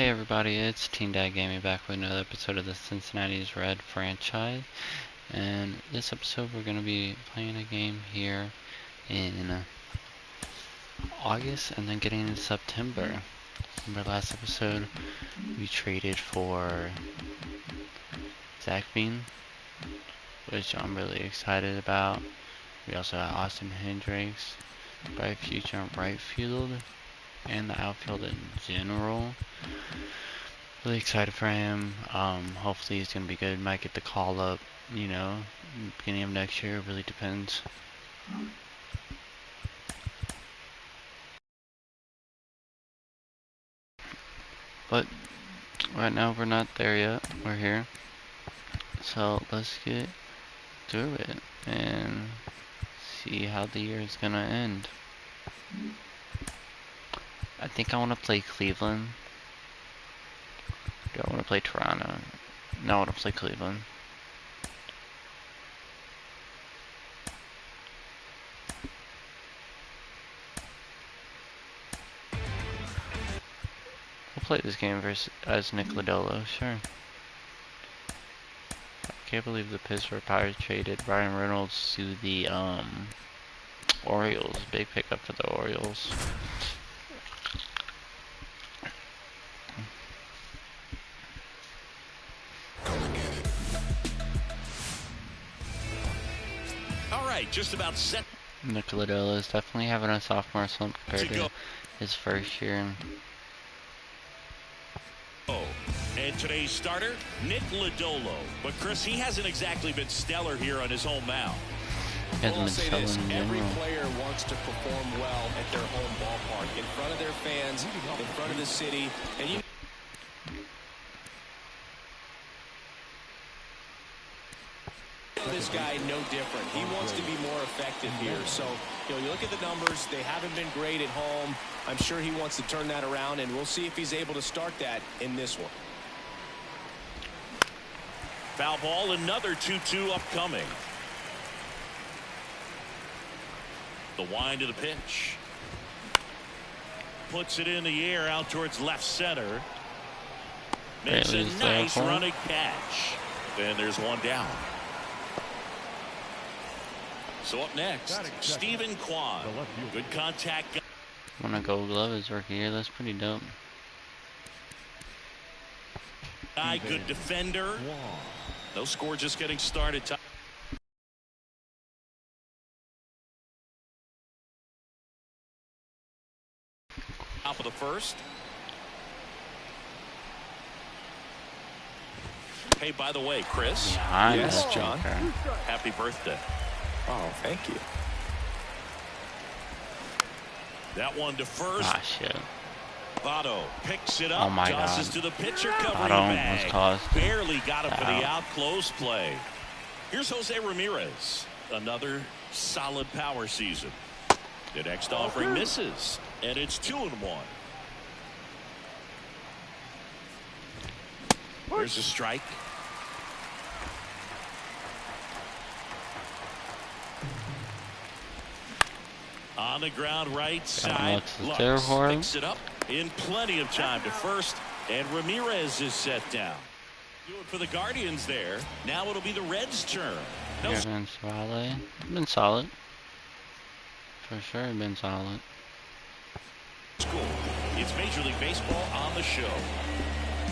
Hey everybody, it's Teen Dad Gaming back with another episode of the Cincinnati's Red franchise. And this episode we're going to be playing a game here in August and then getting into September. Remember last episode we traded for Zach Bean, which I'm really excited about. We also got Austin Hendricks, bright future in right field and the outfield in general. Really excited for him. Hopefully he's gonna be good. Might get the call up, beginning of next year. It really depends. But right now we're not there yet. We're here. So let's get through it and see how the year is gonna end. I think I want to play Cleveland. Do I want to play Toronto? No, I want to play Cleveland. We'll play this game as Nick Lodolo, sure. I can't believe the Pittsburgh Pirates traded Ryan Reynolds to the Orioles. Big pickup for the Orioles. Alright, just about set. Nick Lodolo is definitely having a sophomore slump compared to his first year. And today's starter, Nick Lodolo. But Chris, he hasn't exactly been stellar here on his home mound. I'll say this, every player wants to perform well at their home ballpark, in front of their fans, in front of the city, and this guy no different. He wants to be more effective here. So, you look at the numbers, they haven't been great at home. I'm sure he wants to turn that around, and we'll see if he's able to start that in this one. Foul ball, another 2-2 upcoming. The wind to the pitch. Puts it in the air out towards left center. Makes a nice running catch. Then there's one down. So up next, Stephen Kwan. Good contact. When a Gold Glove his rookie year, that's pretty dope. Good defender. No score, just getting started. Top of the first. Hey, by the way, Chris. Yes, John. Happy birthday. Oh, thank you. That one to first. Ah, shit. Votto picks it up. Oh my tosses God. To the pitcher covering Votto was tossed. Barely got it for the out close play. Here's Jose Ramirez. Another solid power season. The next offering misses, and it's 2-1. There's a strike. On the ground right side. Lux picks it up in plenty of time to first, and Ramirez is set down. Do it for the Guardians there. Now it'll be the Reds' turn. Been solid. For sure, been solid. Cool. It's Major League Baseball on the show.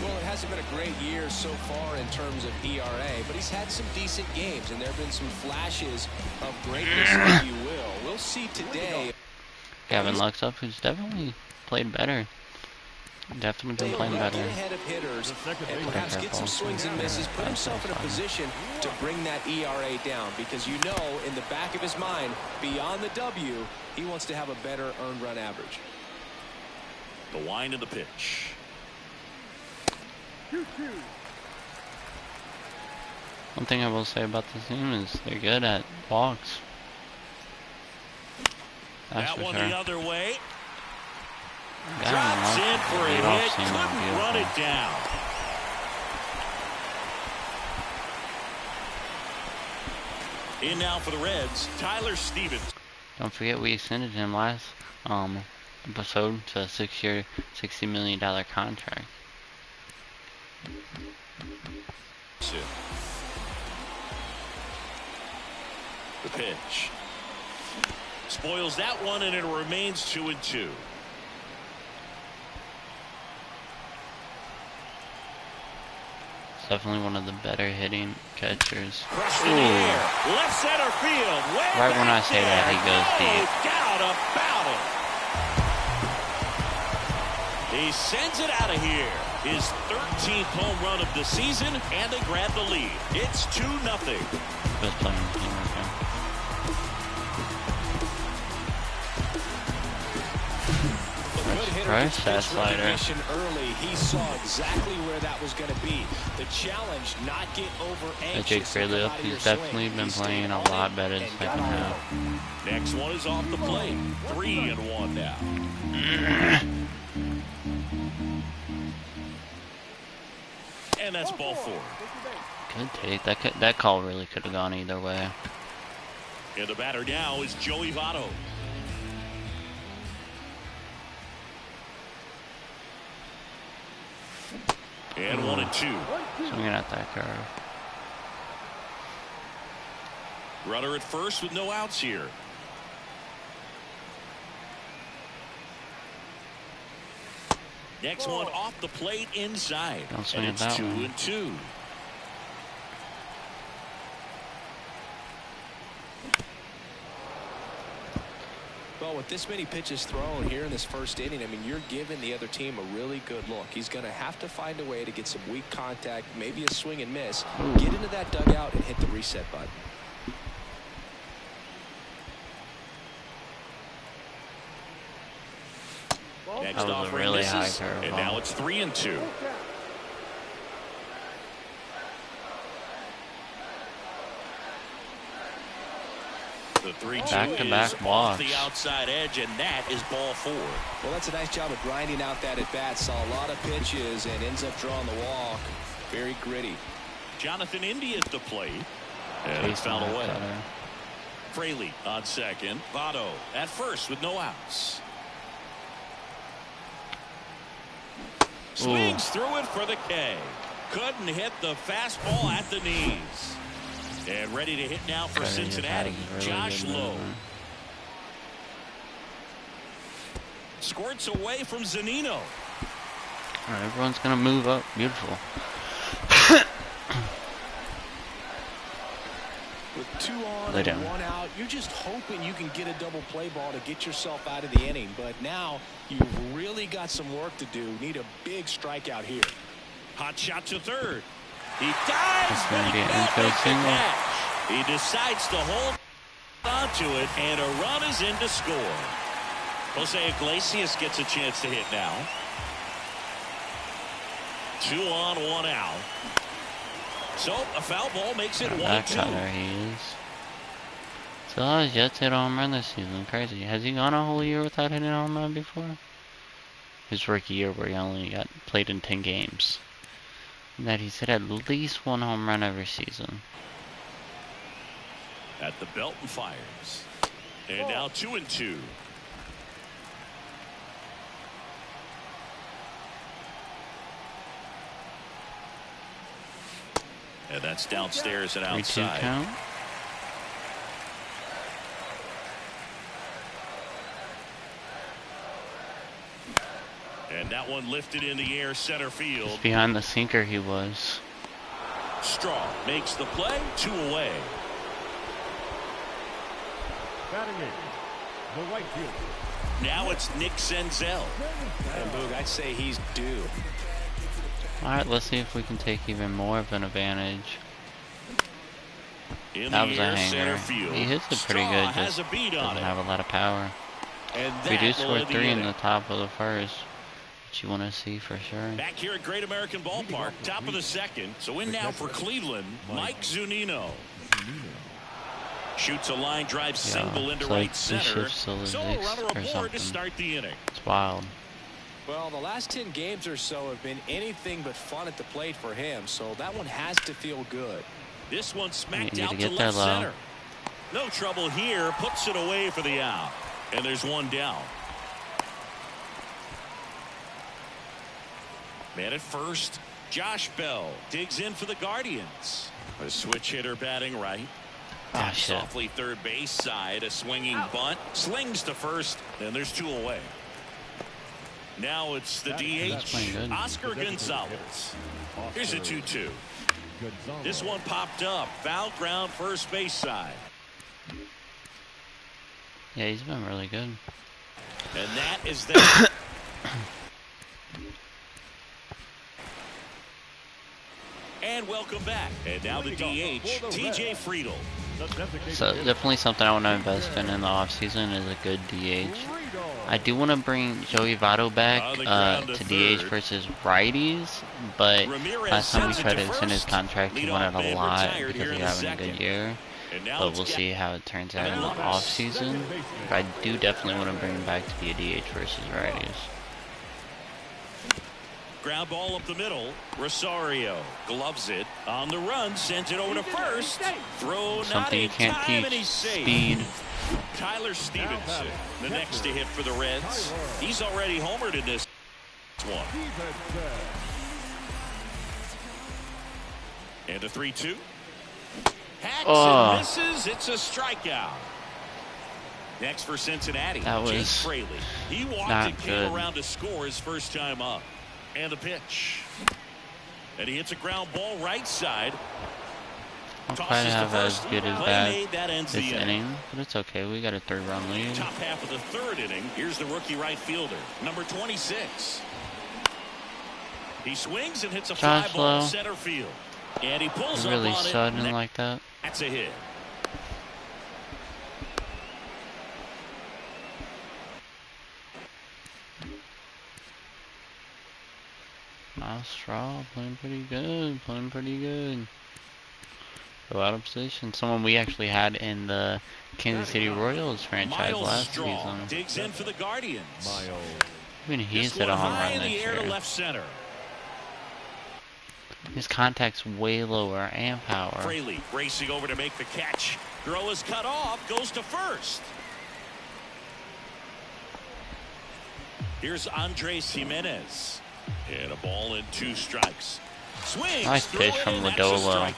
Well, it hasn't been a great year so far in terms of ERA, but he's had some decent games, and there have been some flashes of greatness, if you will. We'll see today. Gavin Lux up, who's definitely played better. Definitely been playing better. Get ahead of hitters and perhaps get some swings and misses, put himself in a position to bring that ERA down, because in the back of his mind, beyond the W, he wants to have a better earned run average. The wind of the pitch. One thing I will say about this team is they're good at walks. That's that one sure. The other way. Yeah, Drops in for a hit. Couldn't run it down. In now for the Reds, Tyler Stevens. Don't forget we extended him last episode to a 6-year, $60 million contract. The pitch. Spoils that one, and it remains 2-2. Definitely one of the better hitting catchers. Crushed in the air. Left center field. Right when I say that, he goes deep. Doubt about it. He sends it out of here. His 13th home run of the season, and they grab the lead. It's 2-0. Best playing team right now. Price, that slider. Early, he saw exactly where that was going to be. The challenge, not get over anxious. Jake Fraley up, he's definitely been playing a lot better in the second half. Next one is off the plate. 3-1 now. And that's ball 4. Good take. That call really could have gone either way. And the batter now is Joey Votto. And 1-2. Swinging at that curve. Runner at first with no outs here. Next one off the plate inside. Don't swing and at it's that 2-2. one. Well, with this many pitches thrown here in this first inning, I mean, you're giving the other team a really good look. He's going to have to find a way to get some weak contact, maybe a swing and miss, get into that dugout and hit the reset button. Next That was off a really high misses, curve. and now it's 3-2. The 3-2 is off the outside edge, and that is ball 4. Well, that's a nice job of grinding out that at bat. Saw a lot of pitches and ends up drawing the walk. Very gritty. Jonathan India at the plate, and it's fouled away. Fraley on second. Votto at first with no outs. Swings through it for the K. Couldn't hit the fastball at the knees. And ready to hit now for Cincinnati, really Josh Lowe. Squirts away from Zunino. All right, everyone's going to move up. Beautiful. With 2 on and 1 out, you're just hoping you can get a double play ball to get yourself out of the inning. But now you've really got some work to do. Need a big strikeout here. Hot shot to third. He dives, but he can't make the catch. He decides to hold onto it, and a run is in to score. Jose Iglesias gets a chance to hit now. 2 on, 1 out. So a foul ball makes it 1-2. That cutter he is. So has yet to hit a home run this season. Crazy. Has he gone a whole year without hitting a home run before? His rookie year where he only played in 10 games. That he's hit at least 1 home run every season. At the belt and fires. And now 2-2. And that's downstairs and outside. 3-2 count. And that one lifted in the air center field. Just behind the sinker he was. Straw makes the play. 2 away. Batting it, the right fielder. Now it's Nick Senzel. And Boog, I'd say he's due. Alright, let's see if we can take even more of an advantage. In That the was a air, hanger. center field. He hits it pretty Straw good, has just a beat on doesn't it. have a lot of power. And We do that score will end 3 in inning. the top of the first, which you want to see for sure. Back here at Great American Ballpark, top of the second. So in now for Cleveland, Mike Zunino. Shoots a line drive single into it's right like center. still So a exists runner or aboard something. to start the inning. It's wild. Well, the last 10 games or so have been anything but fun at the plate for him, so that one has to feel good. This one smacked You need out to to get there left low. center. No trouble here. Puts it away for the out. And there's one down. Man at first. Josh Bell digs in for the Guardians. A switch hitter batting right. Softly third base side. A swinging bunt. Slings to first. And there's 2 away. Now it's the DH, Oscar Gonzalez. Here's a 2-2. This one popped up. Foul ground first base side. Yeah, he's been really good. And that is that. And welcome back. And now the DH, TJ Friedl. So definitely something I want to invest in the offseason is a good DH. I do want to bring Joey Votto back to DH versus righties, but last time we tried to extend his contract, he wanted a lot because he having a good year. But we'll see how it turns out in the offseason. But I do definitely want to bring him back to be a DH versus righties. Ground ball up the middle. Rosario gloves it on the run, sent it over to first. Throw something you can't teach. Speed. Tyler Stevenson, the next to hit for the Reds. He's already homered in this one. And a 3-2. Hacks and misses. It's a strikeout. Next for Cincinnati, Jake Fraley. He walked and came around to score his first time up. And the pitch. And he hits a ground ball right side. I'll try to have as good as that this inning, but it's okay. We got a 3-run lead. Top half of the 3rd inning. Here's the rookie right fielder, number 26. He swings and hits a fly ball center field. And he pulls up really on sudden it. like that. That's a hit. Nice straw, playing pretty good, Go out of position. Someone we actually had in the Kansas City Royals franchise last season. Digs in for the Guardians. Even he's hit a home run this year. Left center. His contact's way lower and power. Fraley racing over to make the catch. Throw is cut off, goes to first. Here's Andres Jimenez. And a ball and 2 strikes. Swings. Nice pitch from Lodolo.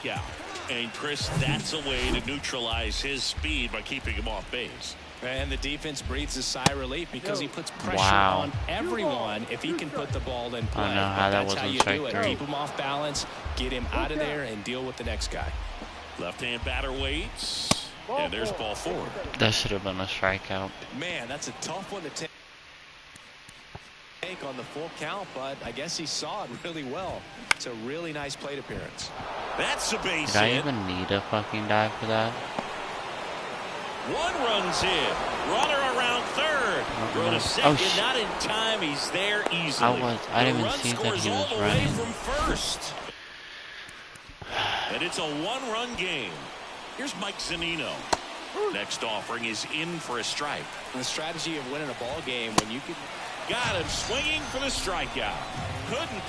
And Chris, that's a way to neutralize his speed by keeping him off base. And the defense breathes a sigh of relief because he puts pressure on everyone if he can put the ball in play. I don't know how that wasn't strike 3. Keep him off balance, get him out of there, and deal with the next guy. Left-hand batter waits. And there's ball 4. That should have been a strikeout. Man, that's a tough one to take on the full count, but I guess he saw it really well. It's a really nice plate appearance. That's a base hit. Did I hit. even need a fucking dive for that? 1 run's in. Runner around 3rd. Throw to second, not in time. He's there easily. I didn't even see that he was running. From first. And it's a 1-run game. Here's Mike Zunino. Next offering is in for a strike. The strategy of winning a ball game when you can. Got him swinging for the strikeout. Couldn't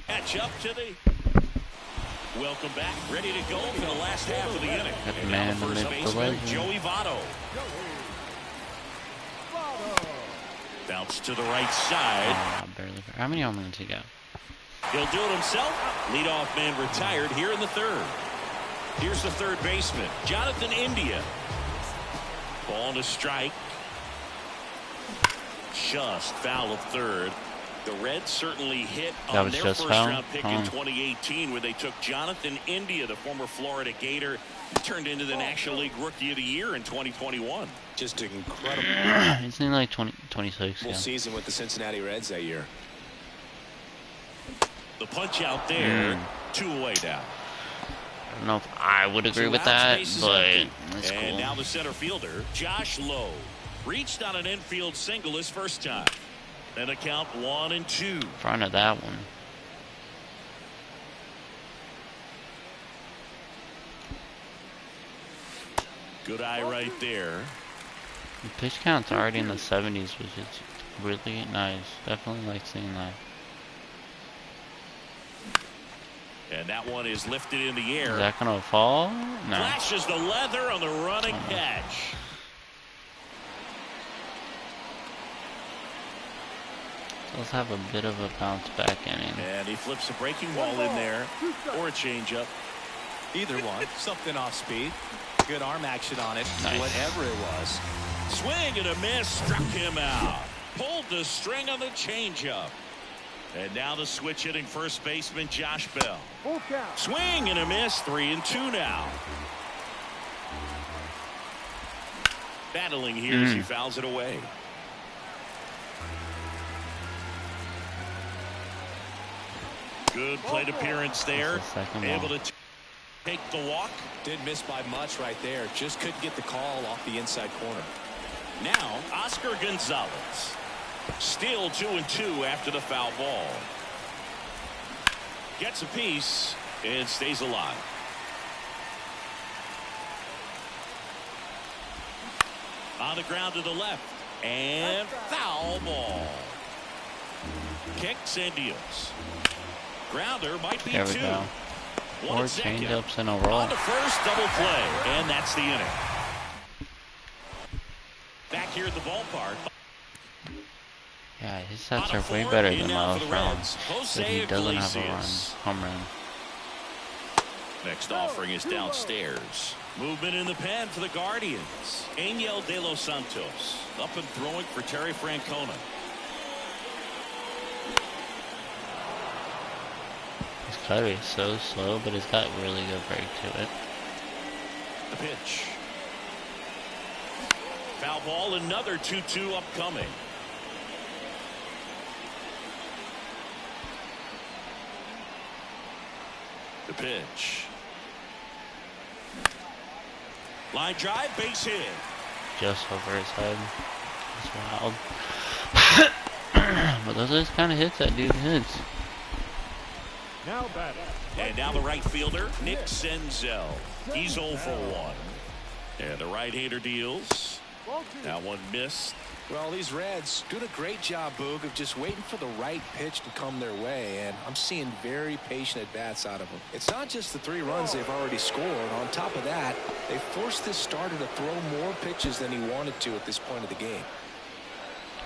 catch up to the. Welcome back. Ready to go for the last half of the inning. And now the first baseman, Joey Votto. Bounce to the right side. Barely. How many home runs he got? He'll do it himself. Leadoff man retired here in the 3rd. Here's the 3rd baseman, Jonathan India. Ball to strike. Just foul of 3rd. The Reds certainly hit on their first-round pick in 2018 where they took Jonathan India, the former Florida Gator. He turned into the National League Rookie of the Year in 2021. Just incredible. Isn't he like 26? Full season with the Cincinnati Reds that year. The punch out there, 2 away down. I don't know if I would agree with that, but it's cool. And now the center fielder, Josh Lowe. Reached on an infield single his first time. And a count 1-2. In front of that one. Good eye right there. The pitch count's already in the 70s, which is really nice. Definitely like seeing that. And that one is lifted in the air. Is that gonna fall? No. Flashes the leather on the running catch. Let's have a bit of a bounce back inning. And he flips a breaking ball in there, or a changeup. Either one. Something off speed. Good arm action on it. Nice. Whatever it was. Swing and a miss. Struck him out. Pulled the string on the changeup. And now the switch hitting first baseman Josh Bell. Swing and a miss. 3-2 now. Battling here as he fouls it away. Good plate appearance there. Able to take the walk. Didn't miss by much right there. Just couldn't get the call off the inside corner. Now Oscar Gonzalez. Still 2-2 after the foul ball. Gets a piece and stays alive. On the ground to the left. And foul ball. Kicks and deals. Grounder might be There we two. go. Four changeups in a row. On the first double play. And that's the inning. Back here at the ballpark. Yeah, his stats are way better than Miles Brown's. But he doesn't have a home run. Next offering is downstairs. Movement in the pen for the Guardians. Angel De Los Santos up and throwing for Terry Francona. His cutter is so slow, but it's got really good break to it. The pitch. Foul ball, another 2-2 upcoming. The pitch. Line drive, base hit. Just over his head. That's wild. But those are the kind of hits that dude hits. Now batting. And now the right fielder, Nick Senzel. He's 0 for 1. And the right-hander deals. That one missed. Well, these Reds doing a great job, Boog, of just waiting for the right pitch to come their way, and I'm seeing very patient at-bats out of them. It's not just the 3 runs they've already scored. On top of that, they forced this starter to throw more pitches than he wanted to at this point of the game.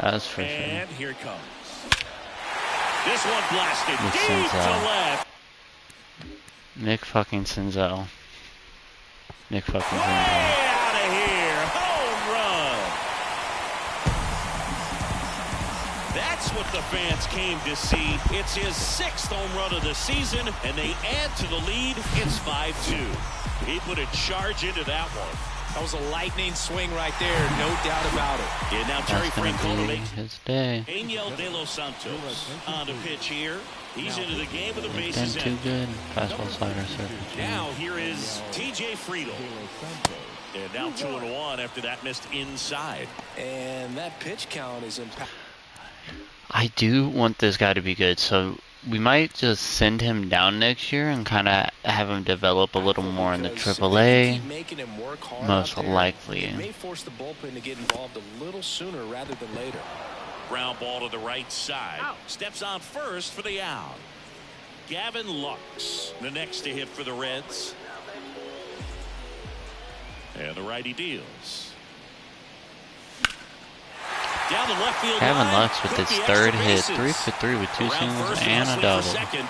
That's for sure. And here it comes. This one blasted Nick deep to Senzel. left. Nick fucking Senzel. Nick fucking Way Senzel. out of here. Home run. That's what the fans came to see. It's his 6th home run of the season, and they add to the lead. It's 5-2. He put a charge into that one. That was a lightning swing right there, no doubt about it. And now Terry That's gonna Francona be makes his day. Angel De Los Santos on the pitch here. He's into the game with the Been bases too in. good. Fastball, slider, surface. Now here is TJ Friedel. And now 2-1 after that missed inside. And that pitch count is impactful. I do want this guy to be good, so we might just send him down next year and kind of have him develop a little more in the AAA. Most likely. It may force the bullpen to get involved a little sooner rather than later. Ground ball to the right side. Steps on first for the out. Gavin Lux, the next to hit for the Reds. And the righty deals. Down the left field Gavin line, Lux with took his the third extra hit, bases. 3 for 3 with 2 Around singles first and a wrestling for double. second.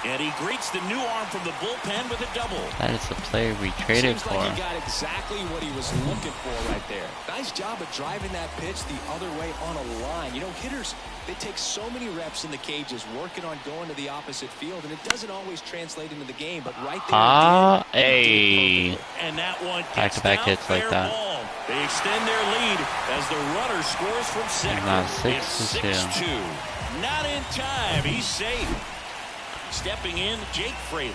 And he greets the new arm from the bullpen with a double. That is the player we traded Seems for. like he got exactly what he was looking for right there. Nice job of driving that pitch the other way on a line. You know, hitters, they take so many reps in the cages working on going to the opposite field, and it doesn't always translate into the game, but right there it did. Hey. And that one gets Back-to-back down, hits like fair that. ball. They extend their lead as the runner scores from second. Now It's 6-2. 6-2. Not in time. He's safe. Stepping in, Jake Fraley.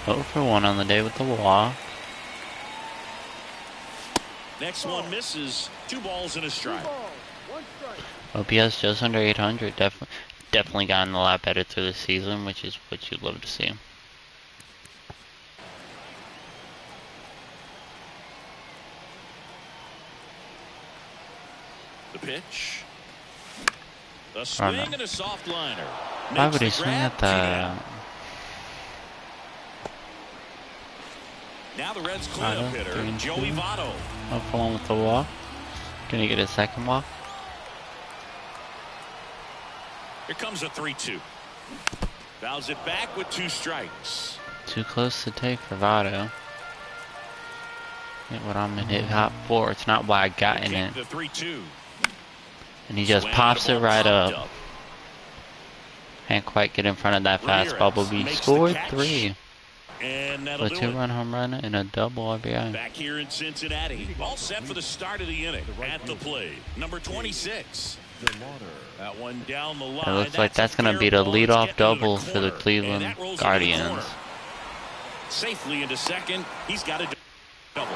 0 for 1 on the day with the walk. Next one misses. 2 balls and a strike. OPS just under 800. Definitely gotten a lot better through the season, which is what you'd love to see. The pitch. A swing and a soft liner. Why would he Makes the swing grab, at 2 the... down. Now the Reds cleanup hitter, 3-2. Joey Votto. 0 for 1 with the walk. Gonna get a second walk. Here comes a 3-2. Fouls it back with 2 strikes. Too close to take for Votto. Hit what I'm in hip hop for. It's not why I got in it. The 3-2. And he just pops it right up. Can't quite get in front of that fastball, but we scored 3. And a 2-run home run and a double RBI. Back here in Cincinnati. All set for the start of the inning. At the plate, number 26. That one down the line. It looks like that's going to be the leadoff double for the Cleveland Guardians. Safely into second. He's got a double.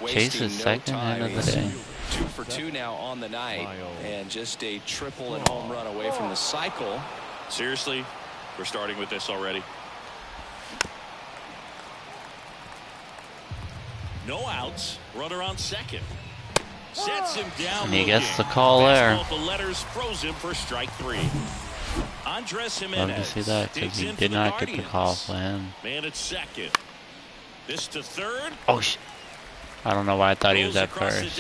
Chase is second end of the day. 2 for 2 now on the night, and just a triple and home run away from the cycle. Seriously, we're starting with this already. No outs. Runner on second. Sets him down. And he gets the call there. The letters froze him for strike 3. Andres Jimenez. Love to see that because he did not get the call for him. Man at second. This to third. Oh shit. I don't know why I thought he was at first.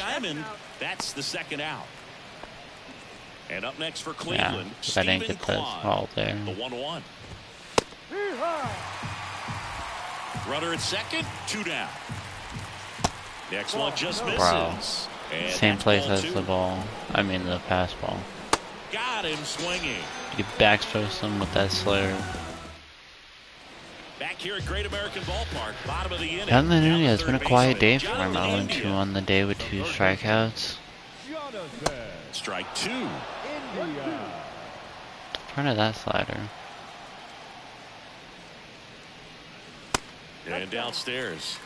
That's the second out. And up next for Cleveland, I didn't get the call there. The 1-1. Runner at second, 2 down. Next one just misses. Bro. And Same place as two. the ball. I mean the fastball. Got him swinging. You backpost him with that slur. Back here at Great American Ballpark, bottom of the inning. Jonathan India has been a quiet day for him. 0-2 on the day with 2 strikeouts. Strike 2. In front of that slider. And downstairs.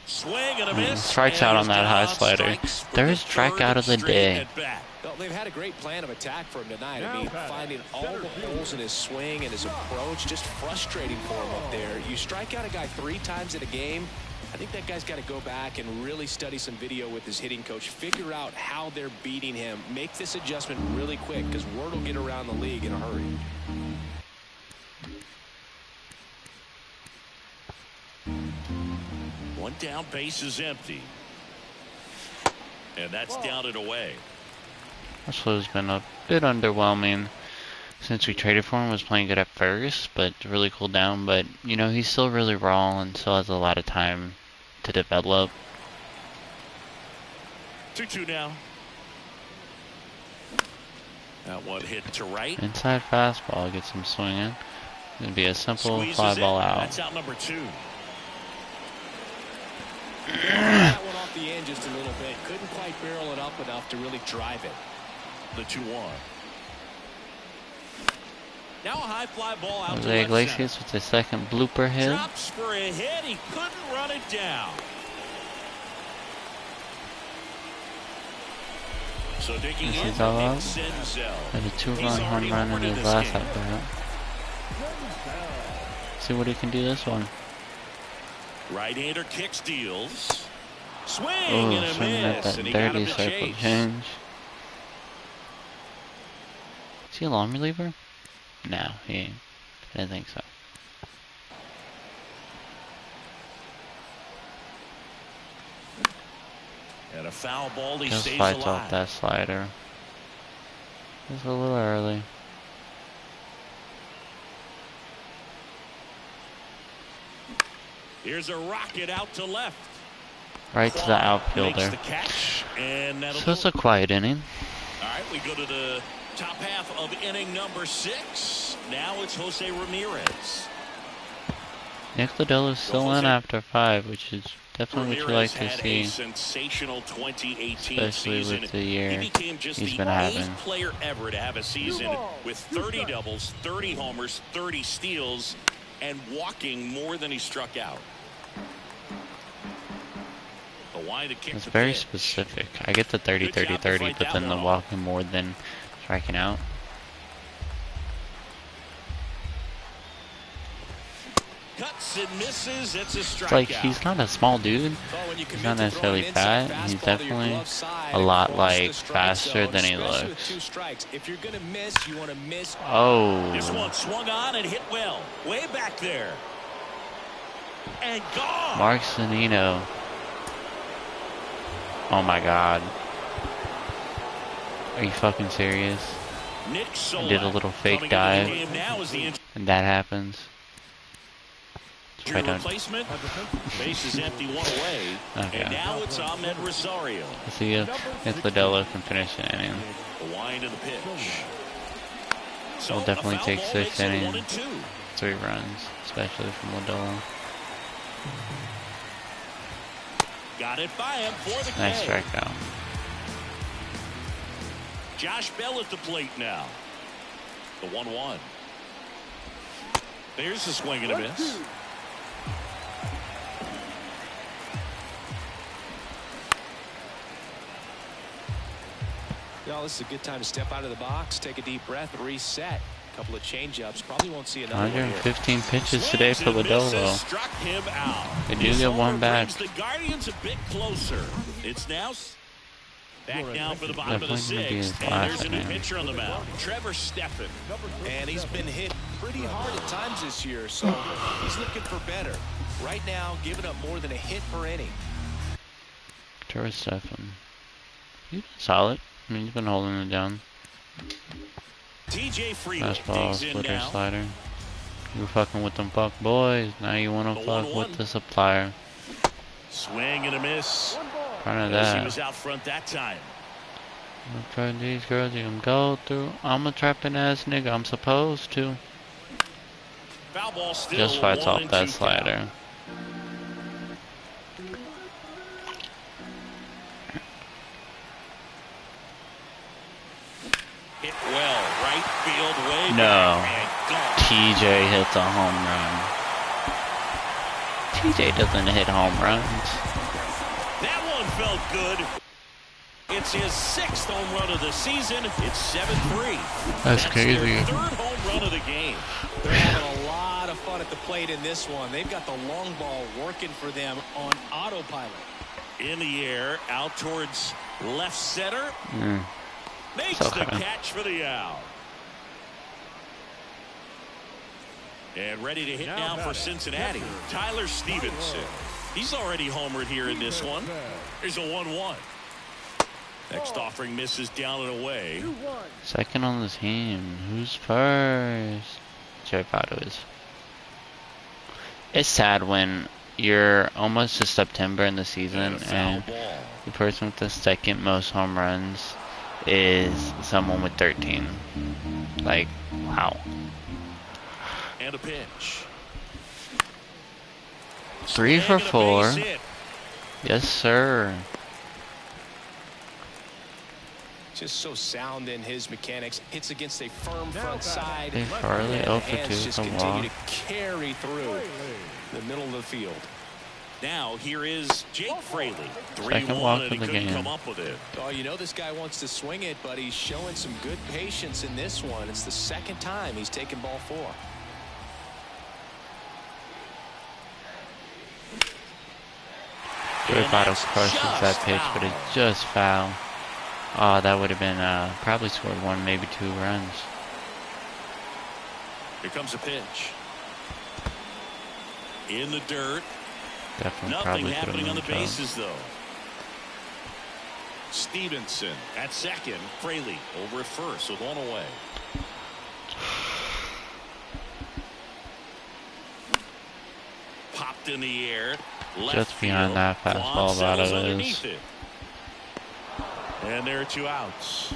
Swing and a miss. Strikes out on that high slider. Third strikeout of the day. Well, they've had a great plan of attack for him tonight. I mean, finding all the holes in his swing and his approach, just frustrating for him up there. You strike out a guy 3 times in a game, I think that guy's got to go back and really study some video with his hitting coach, figure out how they're beating him, make this adjustment really quick, because word will get around the league in a hurry. One down, base is empty. And that's down and away. Russell's been a bit underwhelming since we traded for him. Was playing good at first, but really cooled down. But, you know, he's still really raw and still has a lot of time to develop. 2-2 now. That one hit to right. Inside fastball gets him swinging. It'll be a simple fly ball out. That's out number 2. That one off the end just a little bit. Couldn't quite barrel it up enough to really drive it. The 2-1. Now a high fly ball out to Jose left Iglesias with the second blooper hit. Drops for a hit. He couldn't run it down. So digging in, He's all out. Senzel. Had a 2-run home run in his last at bat. See what he can do this one. Right-hander kick steals. Swing Oh, and a swinging at miss. that And he got him dirty to circle chase. change. Is he a long reliever? No, he ain't. I didn't think so. And a foul ball. He Just stays fights alive. off that slider. Just a little early. Here's a rocket out to left. Right to the Makes outfielder. the catch, and that'll So it's do a quiet inning. All right, we go to the top half of inning number 6. Now it's Jose Ramirez. Nick Lodell's still in after 5, which is definitely what you like Ramirez to had see. a sensational 2018 Especially season. with the year He became just he's the been 8th having. player ever to have a season with 30 doubles, 30 homers, 30 steals, and walking more than he struck out. The wide to kick It's the very pitch. specific. I get the 30, Good 30, job to 30, fight but that then the one off. walking more than striking out. Cuts and misses. It's a strikeout. It's like he's not a small dude. He's not necessarily fat. He's definitely a lot like faster than he looks. If you're gonna miss, you want to miss. Oh. This one swung on and hit well. Way back there. And gone. Mark Zanino. Oh my God. Are you fucking serious? I did a little fake dive, and that happens. Replacement. Base is empty, one away. Okay. And now it's Ahmed Rosario. Let's see if Lodolo can finish the inning. The wind of the pitch. So We'll definitely take 6 innings, 1-2. 3 runs, especially from Lodolo. Got it by him for the Nice K. strikeout. Josh Bell at the plate now. The 1-1. There's a swing and a miss. Well, this is a good time to step out of the box, take a deep breath, reset. A couple of changeups. Probably won't see another 115 pitches today for Lodolo. Struck him out. They do get one back. The Guardians a bit closer. It's now back down for the bottom of the 6th. And there's a new pitcher on the mound, Trevor Steffen. And he's been hit pretty hard at times this year, so he's looking for better. Right now, giving up more than a hit per inning. Trevor Steffen. He's solid. I mean, he's been holding it down. TJ Freeland Fastball, digs in splitter, now. slider. You were fucking with them fuck boys. Now you want to fuck with the supplier. Swing and a miss. Front of As that. he was out front that time. I'm gonna try these girls you can go through. I'm a trapping ass nigga. I'm supposed to. Foul ball still. Just fights off that 1-2 slider. count. Hit well, right field, way No. back and gone. TJ hits a home run. TJ doesn't hit home runs. That one felt good. It's his 6th home run of the season. It's 7-3. That's crazy. Their 3rd home run of the game. They're having a lot of fun at the plate in this one. They've got the long ball working for them on autopilot. In the air, out towards left center. Makes Okay. the catch for the out. And ready to hit now for Cincinnati, Tyler Stevenson. He's already homered here in this one. Here's a 1-1. Next offering misses down and away. Second on the team. Who's first? Joey Votto is. It's sad when you're almost to September in the season and the person with the second most home runs is someone with 13. Like, wow. And a pitch. 3 for Swing and a 4. base hit. Yes, sir. Just so sound in his mechanics. Hits against a firm front side. Hey, Farley, And 0 the for 2 hands just for continue walk. to carry through the middle of the field. Now here is Jake Fraley. Second walk 3-1, of and he the couldn't game. come up with it. Oh, you know this guy wants to swing it, but he's showing some good patience in this one. It's the 2nd time he's taken ball 4. Joey Votto crushes that pitch, but it's just foul. Oh, that would have been probably scored 1, maybe 2 runs. Here comes a pitch. In the dirt. Definitely Nothing probably happening on the put him in bases, though. Stevenson at second. Fraley over at first with 1 away. Popped in the air. Left Just behind field. that fastball, Vaughn settles Votto is. underneath it. And there are 2 outs.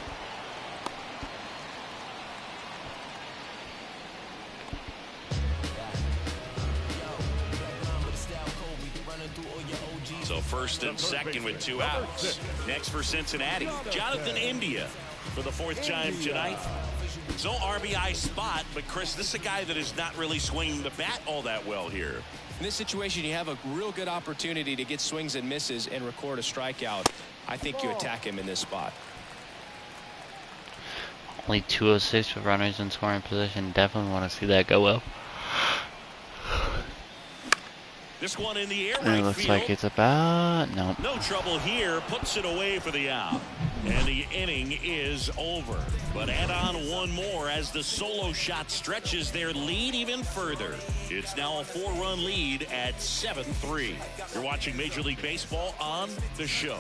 So first and second with 2 outs. Next for Cincinnati, Jonathan India for the 4th time tonight. So RBI spot, but Chris, this is a guy that is not really swinging the bat all that well here. In this situation, you have a real good opportunity to get swings and misses and record a strikeout. I think you attack him in this spot. Only 206 with runners in scoring position. Definitely want to see that go well. This one in the air And right it looks field. like it's about... Nope. No trouble here. Puts it away for the out. And the inning is over. But add on one more as the solo shot stretches their lead even further. It's now a 4-run lead at 7-3. You're watching Major League Baseball on The Show.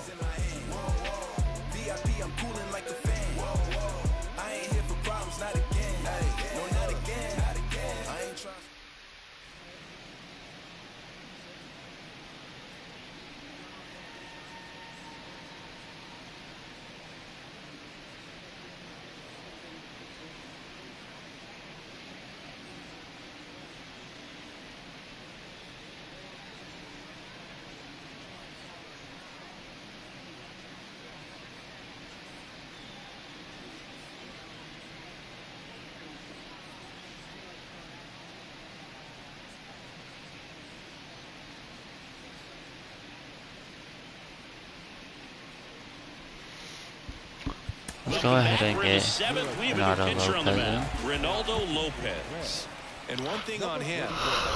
Let's go ahead and get Ronaldo Lopez in. Ronaldo Lopez. And one thing on him,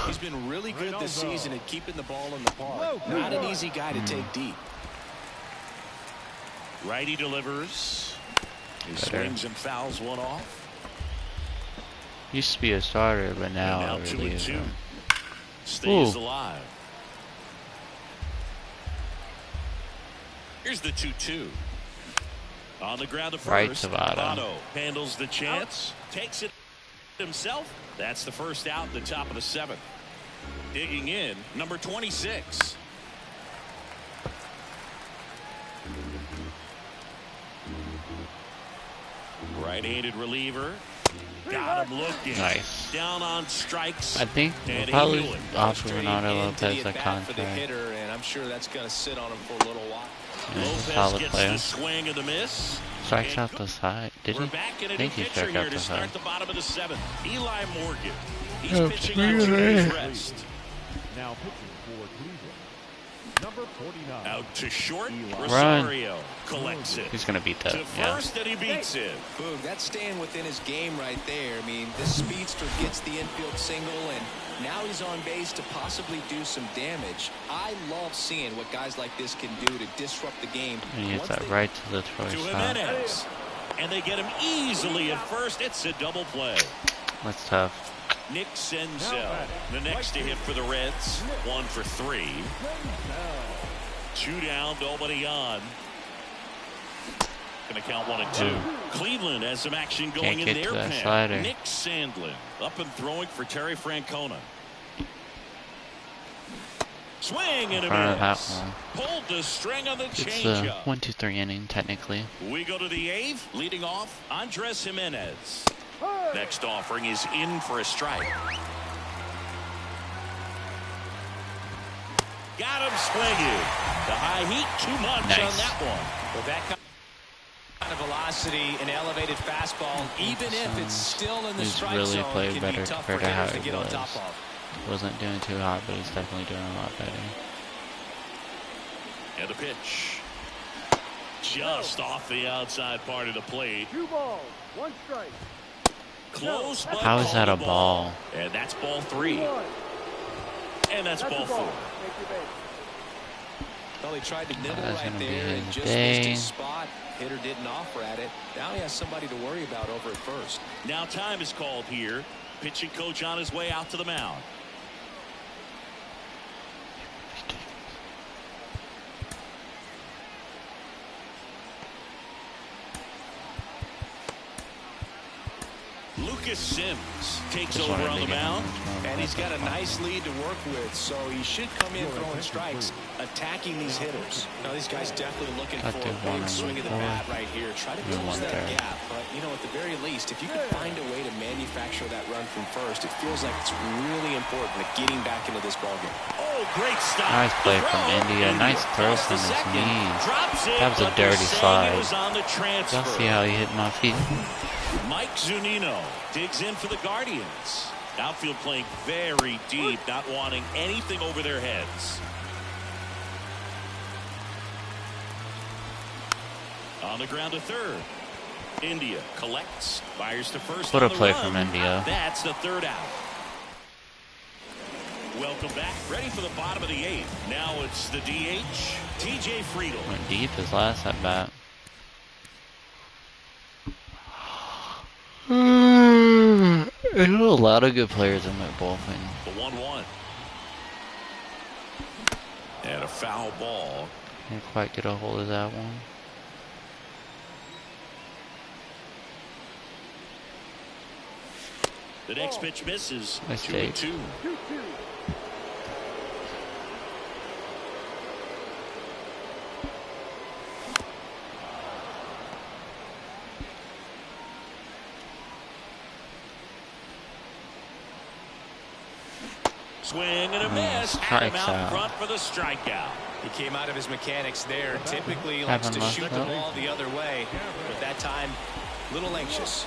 he's been really good this season at keeping the ball in the park. Not an easy guy to take deep. Righty delivers. He swings and fouls one off. Used to be a starter, but now I really is. Stays alive. Here's the 2-2. On the ground at Right first, to bottom. Otto handles the chance, takes it himself. That's the first out, the top of the 7th. Digging in, number 26. Right-handed reliever. Got him looking. Nice. Down on strikes. I think we'll probably offer Ronaldo Lopez a contract. For the hitter, and I'm sure that's going to sit on him for a little while. Lopez solid gets player. the swing and the miss. Strikes out the side. Did he? We're back in a I new think he pitcher struck here out to the start side. the bottom of the 7th. Eli Morgan. He's Oh, pitching on 2 days rest. Now pitching for Cleveland, number 49. Out to short. Run. Rosario collects it. He's gonna beat that. To Yeah. first, and he beats it. Boog, that's staying within his game right there. I mean, this speedster gets the infield single, and now he's on base to possibly do some damage. I love seeing what guys like this can do to disrupt the game. And he hits that right to the choice To side. Jimenez. And they get him easily at first. It's a double play. That's tough. Nick Senzel, the next to hit for the Reds. 1 for 3. 2 down, nobody on. Gonna count 1 and 2. Cleveland has some action going Can't in get to their that pen. slider. Nick Sandlin up and throwing for Terry Francona. Swing and a Front of that miss. one. Pulled the string on the It's a changeup. 1-2-3 inning technically. We go to the 8th, leading off Andres Jimenez. Next offering is in for a strike. Got him swinging. The high heat, too much Nice. on that one. With that kind of velocity and elevated fastball, even if it's still in the He's strike really zone, played can better be tough for compared to how hitters to he get on was. top of. Wasn't doing too hot, but he's definitely doing a lot better. And a pitch. Just off the outside part of the plate. 2 balls, 1 strike. Close, but How is that called a ball? And that's ball 3. And that's ball 4. Well, he tried to nibble That's right gonna be there and his just day. missed his spot. Hitter didn't offer at it. Now he has somebody to worry about over at first. Now time is called here. Pitching coach on his way out to the mound. Lucas Sims takes Just over wanted on to the get mound. him. And he's got a nice lead to work with, so he should come in throwing strikes, attacking these hitters. Now, these guys definitely looking Got for to a one big and swing of the four. bat right here. Try to And close one that there. gap. But, you know, at the very least, if you could find a way to manufacture that run from first, it feels like it's really important to getting back into this ballgame. Oh, great stop. Nice play from Throw. India. Nice throw Across from the his second. knees. Drops it, That was a but they're dirty saying slide. It was on the transfer. Y'all see how he hit my feet? Mike Zunino digs in for the Guardians. Outfield playing very deep, not wanting anything over their heads. On the ground to third. India collects, fires to first. What on a the play run. from India. That's the 3rd out. Welcome back. Ready for the bottom of the 8th. Now it's the DH, TJ Friedel. Went deep his last at bat. There's a lot of good players in that bullpen. The 1-1. And a foul ball. Can't quite get a hold of that one. The next pitch misses. Nice 2-2. Swing and a miss. Adam out front for the strikeout. He came out of his mechanics there. Typically likes to shoot the ball the other way, but that time a little anxious.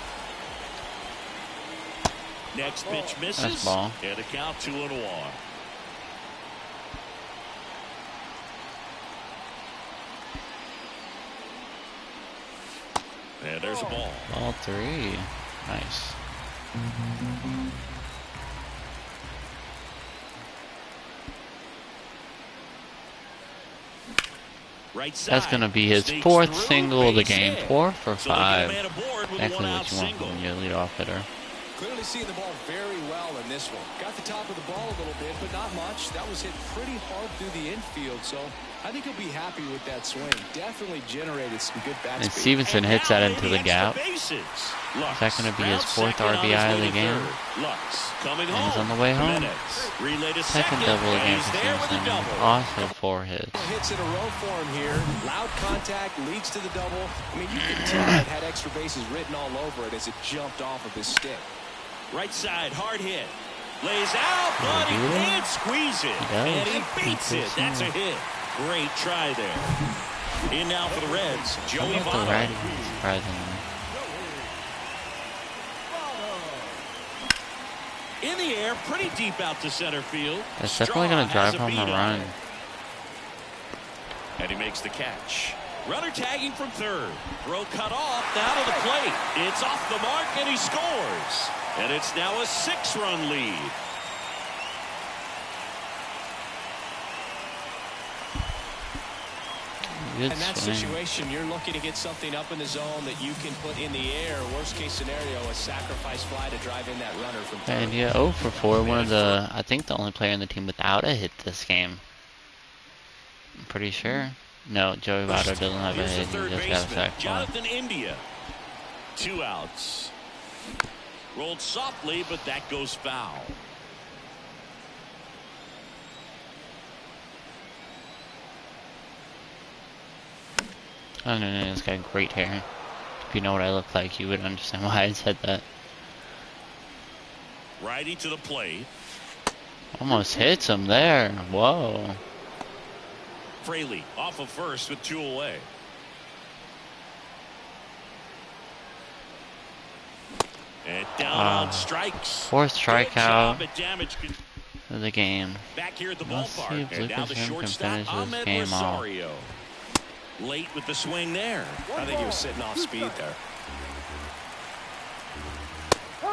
Next pitch misses. That's ball. And a count 2-1. And there's a ball. Ball 3. Nice. Right side. That's going to be his fourth single of the game. 4 for 5. Exactly what you want from your leadoff hitter. Clearly seeing the ball very well in this one. Got the top of the ball a little bit, but not much. That was hit pretty hard through the infield, so I think he'll be happy with that swing. Definitely generated some good bat And speed. Stevenson hits that into the gap. Is that going to be his 4th RBI of the game? And he's on the way home. Second double against Stevenson. Also 4 hits. Hits in a row for him here. Loud contact leads to the double. I mean, you can tell it had extra bases written all over it as it jumped off of his stick. Right side, hard hit. Lays out, but he can't squeeze it. And he beats it. That's a hit. Great try there. In now for the Reds, Joey Votto. Surprisingly. In the air, pretty deep out to center field. That's definitely going to drive home a run. And he makes the catch. Runner tagging from third. Throw cut off, down to the plate. It's off the mark, and he scores. And it's now a 6-run lead. Good in that swing. situation, you're looking to get something up in the zone that you can put in the air. Worst case scenario, a sacrifice fly to drive in that runner from third. And yeah, 0 for 4. One of the, I think the only player in the team without a hit this game. I'm pretty sure. No, Joey Votto doesn't have a hit. He just got a sack fly. Jonathan India. 2 outs. Rolled softly, but that goes foul. Oh no, this guy got great hair. If you know what I look like, you would understand why I said that. Righty to the plate. Almost hits him there. Whoa. Fraley off of first with 2 away. And down on strikes. 4th strikeout Of of the game. Back here at the Let's see ballpark. if And now Lucas the can shortstop, finish this Ahmed game off. Rosario. Late with the swing there. I think he was sitting off speed there.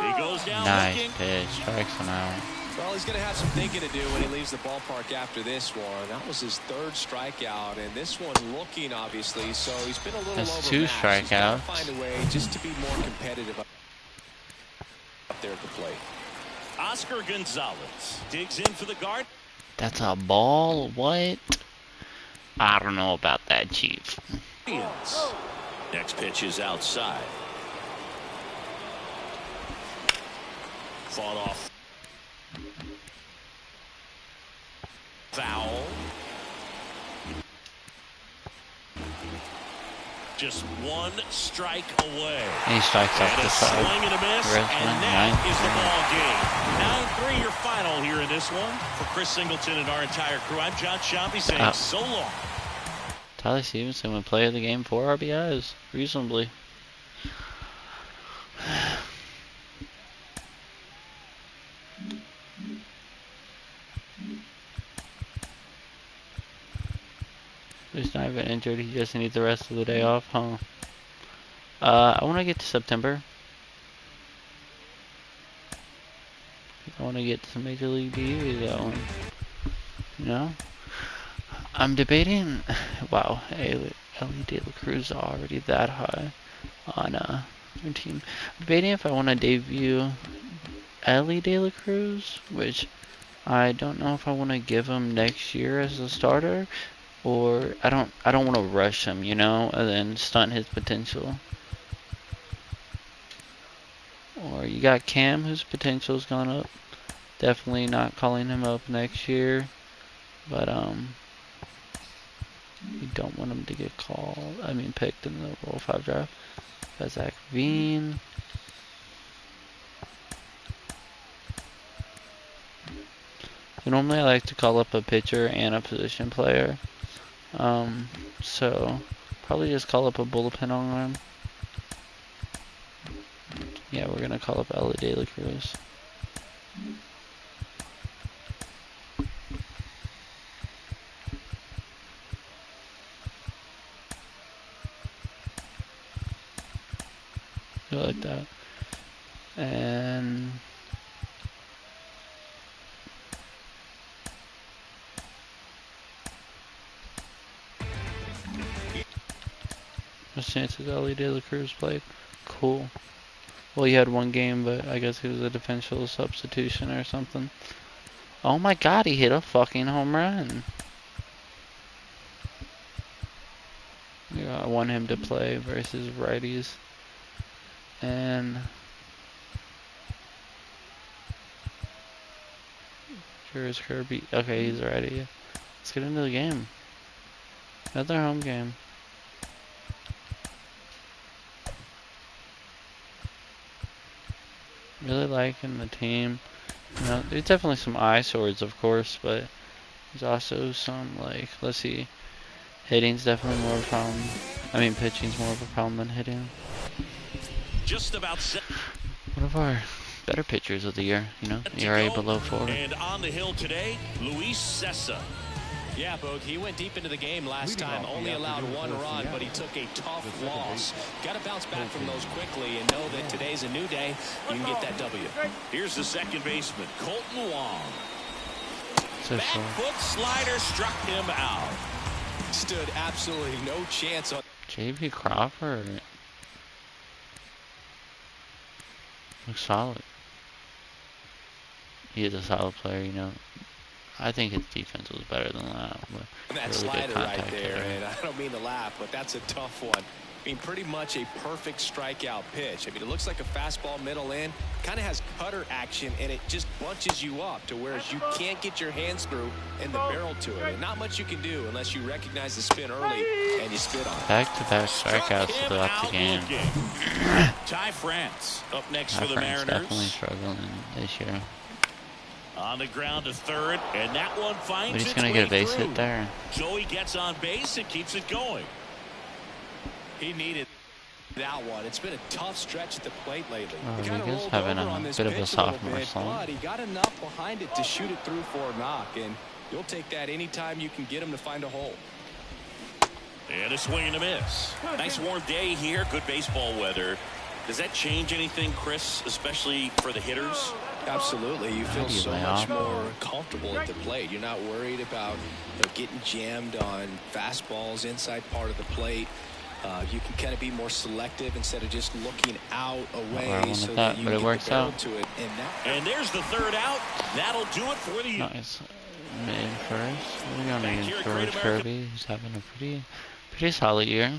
He goes down Nice looking. pitch. Strikes him out. Well, he's going to have some thinking to do when he leaves the ballpark after this one. That was his 3rd strikeout, and this one looking, obviously, so he's been a little That's overmatched. 2 He's gotta strikeouts. find a way just to be more competitive up there at the plate. Oscar Gonzalez digs in for the guard. That's a ball? What? I don't know about that, Chief. Next pitch is outside. Fought off. Foul. Just 1 strike away. And he strikes off And the a side. swing and a miss, Reds and win that 9-3. is the ball game. 9-3 your final here in this one. For Chris Singleton and our entire crew, I'm John Shampi saying so long. Tyler Stevenson would play of the game 4 RBIs, reasonably. He's not even injured, he just needs the rest of the day off, huh? I want to get to September. I want to get some Major League BU going. You know? I'm debating. Wow, Ellie De La Cruz is already that high on your team. I'm debating if I want to debut Ellie De La Cruz, which I don't know if I want to give him next year as a starter, or I don't want to rush him, you know, and then stunt his potential. Or you got Cam, whose potential's gone up. Definitely not calling him up next year, but you don't want him to get picked in the Rule 5 draft. Got Zach Veen. So normally I like to call up a pitcher and a position player. So probably just call up a bullpen arm. Yeah, we're gonna call up Ellie De La Cruz. I like that. And what chances Ellie De La Cruz played? Cool. Well, he had one game, but I guess he was a defensive substitution or something. Oh my god, he hit a fucking home run. Yeah, I want him to play versus righties. And here's Kirby. Okay, he's ready. Let's get into the game. Another home game. Really liking the team. You know, there's definitely some eyesores, of course, but there's also some, like, let's see. Hitting's definitely more of a problem. I mean, pitching's more of a problem than hitting. Just about one of our better pitchers of the year, you know, ERA below 4. And on the hill today, Luis Cessa. Yeah, Boog, he went deep into the game last time, only allowed one run, but he took a tough loss. Got to bounce back from those quickly and know that today's a new day. You can get that W. Here's the second baseman, Colton Wong. So Back foot slider struck him out. Stood absolutely no chance on JP Crawford. Looks solid. He is a solid player, you know. I think his defense was better than that. But that really slider right there, today. and I don't mean to laugh, but that's a tough one. I mean, pretty much a perfect strikeout pitch. I mean, it looks like a fastball middle in, kind of has cutter action, and it just bunches you up to whereas you can't get your hands through in the barrel to it. And not much you can do unless you recognize the spin early and you spit on it. Back-to-back strikeouts throughout the game. Ty France up next for the France Mariners. Definitely struggling this year. On the ground to third, and that one finds But he's its gonna way get a base through. hit there. Joey gets on base and keeps it going. He needed that one. It's been a tough stretch at the plate lately. Oh, He kind of Rodriguez rolled having over a on this bit of a pitch little sophomore bit, slump. but he got enough behind it to shoot it through for a knock, and you'll take that anytime you can get him to find a hole. And a swing and a miss. Nice warm day here. Good baseball weather. Does that change anything, Chris, especially for the hitters? Absolutely. You feel do you so lay much off? more comfortable at the plate. You're not worried about getting jammed on fastballs inside part of the plate. You can kind of be more selective instead of just looking out away so that you but it get works the barrel out. to it. And there's the third out. That'll do it for the Nice. Mid first. We're going Back to here get at George Great American Kirby. He's having a pretty solid year.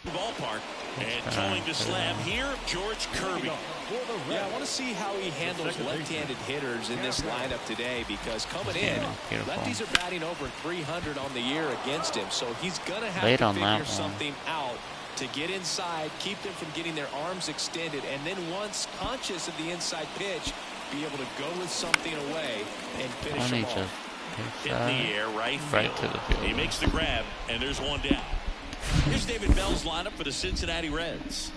ballpark. And towing the slam here, George Kirby. Yeah, I want to see how he handles left-handed hitters in this lineup today because coming in, Beautiful. lefties are batting over 300 on the year against him, so he's going to have Late to on that figure one. something out to get inside, keep them from getting their arms extended, and then once conscious of the inside pitch, be able to go with something away and finish Tony them just off. takes In the air, right right to the field. He makes the grab, and there's one down. Here's David Bell's lineup for the Cincinnati Reds.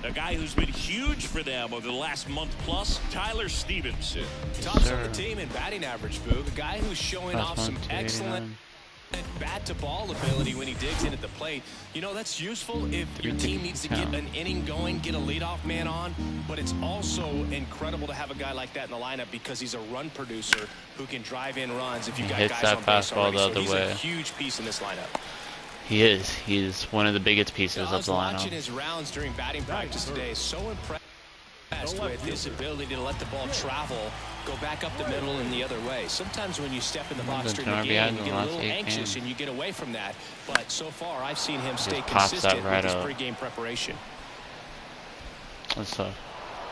A guy who's been huge for them over the last month plus, Tyler Stevenson. Tops on the team in batting average, Boog. A guy who's showing Last off some one, excellent 289. bat-to-ball ability when he digs in at the plate. You know, that's useful if your team needs to get an inning going, get a leadoff man on, but it's also incredible to have a guy like that in the lineup because he's a run producer who can drive in runs if you've got guys on base already. So he's a huge piece in this lineup. He is. He's one of the biggest pieces of the lineup. I was watching his rounds during batting practice today. So impressed with his ability to let the ball travel, go back up the middle and the other way. Sometimes when you step in the box during the game, you get a little anxious and you get away from that. But so far, I've seen him stay consistent with his pregame preparation. What's up?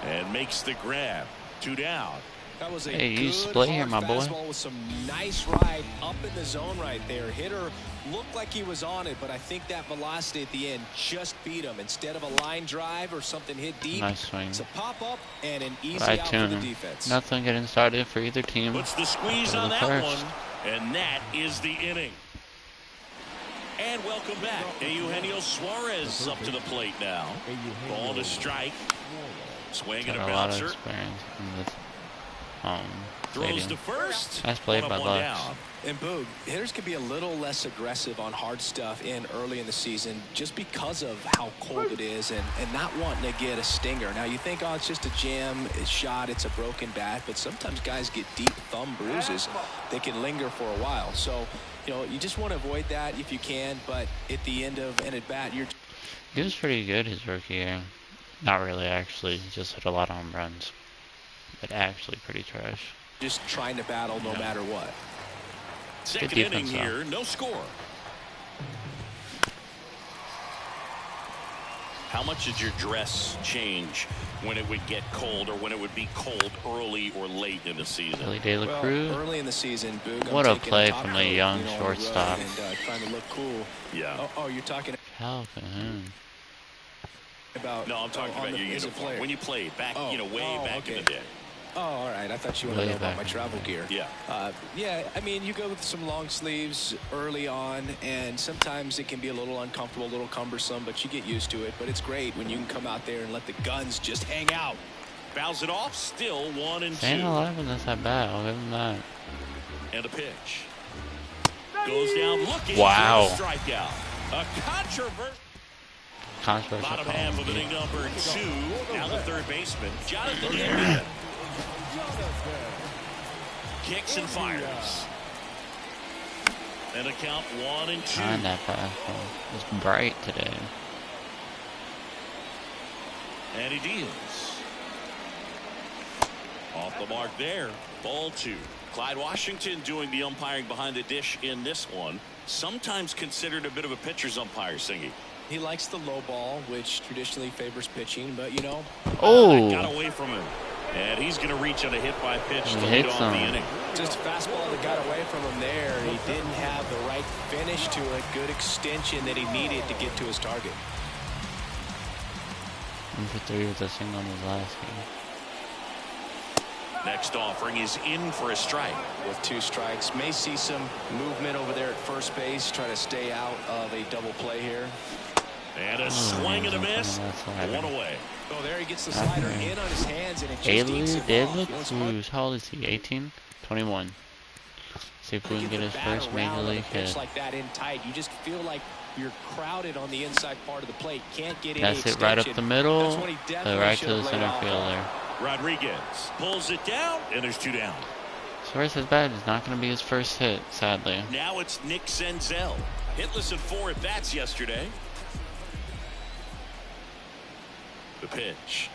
And makes the grab. 2 down. That was a you split here, my boy. With some nice ride up in the zone right there. Hitter looked like he was on it, but I think that velocity at the end just beat him. Instead of a line drive or something hit deep, nice swing. It's a pop-up and an easy out for the defense. Nothing getting started for either team. Puts the squeeze on that one, and that is the inning. And welcome back. Eugenio Suarez up to the plate now. Ball to strike. Swing and a bouncer. Throws to first. Nice play by Bucks. And Boog, hitters can be a little less aggressive on hard stuff early in the season just because of how cold it is and not wanting to get a stinger. Now you think, oh, it's just a jam, it's shot, it's a broken bat, but sometimes guys get deep thumb bruises that can linger for a while. So, you know, you just want to avoid that if you can, but at the end of an at bat, he was pretty good his rookie year. Not really, actually. He just hit a lot of home runs. But actually pretty trash. Just trying to battle no matter what. Second inning here, no score. How much did your dress change when it would get cold or when it would be cold early or late in the season? Billy De La Cruz. Well, early in the season, Boog, what a play from the young shortstop. And trying to look cool. Yeah. Oh, you're talking about. No, I'm talking about your uniform. When you played back, way back in the day. Oh, all right. I thought you wanted to know about my travel gear. Yeah. Yeah, I mean, you go with some long sleeves early on, and sometimes it can be a little uncomfortable, a little cumbersome, but you get used to it. But it's great when you can come out there and let the guns just hang out. Fouls it off, still 1-2. Staying alive in this at bat, I'll give him that. And a pitch. Goes down looking for a strikeout. A controversial. Bottom half of inning number 2. Now the third baseman, Jonathan India. Kicks and fires. And a count 1-2. And that fastball was bright today. And he deals. Off the mark there. Ball 2. Clyde Washington doing the umpiring behind the dish in this one. Sometimes considered a bit of a pitcher's umpire, Singy. He likes the low ball, which traditionally favors pitching, but you know. Got away from him. And he's going to reach on a hit by pitch to lead off the inning. Just a fastball that got away from him there. He didn't have the right finish to it. Good extension that he needed to get to his target. 1 for 3 with a single in his last game. Next offering is in for a strike. With 2 strikes. May see some movement over there at first base. Try to stay out of a double play here. And a swing and a miss. 1 away. Oh, there he gets the slider in on his hands, and it just eats him off. How old is he? 18? 21. See if we can get his first major league hit. Like that in tight, you just feel like you're crowded on the inside part of the plate. Can't get any extension. That's it right up the middle. Right to the center fielder. Rodriguez pulls it down, and there's 2 down. Suarez's bat is not going to be his first hit, sadly. Now it's Nick Senzel. Hitless in 4 at bats yesterday. The pitch.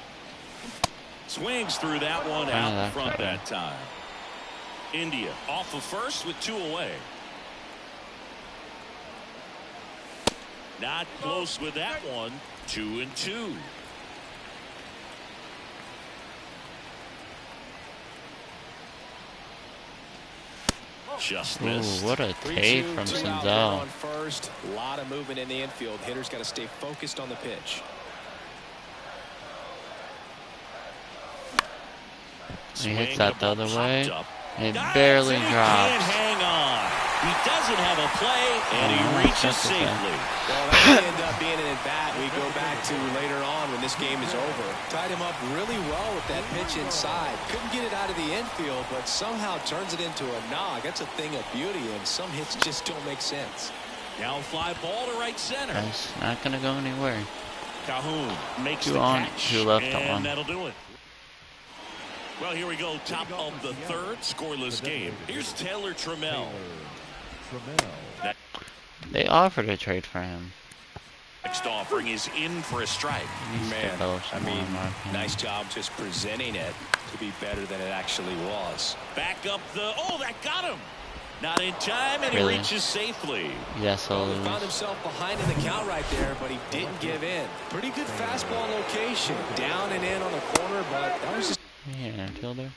Swings through that one out front that time. India off of first with 2 away. Not close with that one. 2-2. Just missed. Ooh, what a take from Senzel. First, a lot of movement in the infield. Hitters got to stay focused on the pitch. He hits that the other way. It barely drops. Hang on. He doesn't have a play, and he reaches safely. Well, that may end up being an at-bat we go back to later on when this game is over. Tied him up really well with that pitch inside. Couldn't get it out of the infield, but somehow turns it into a nog. That's a thing of beauty, and some hits just don't make sense. Now fly ball to right center. That's not going to go anywhere. Calhoun makes Two the on, catch, two left and on. that'll do it. Well, here we go. Top of the third, scoreless game. Here's Taylor Trammell. They offered a trade for him. Next offering is in for a strike. Man, I mean, nice job just presenting it to be better than it actually was. Back up the... Oh, that got him. Not in time, and Really? he reaches safely. Yes, Well, he found himself behind in the count right there, but he didn't give in. Pretty good fastball location. Down and in on the corner, but that was just... Yeah, infielder.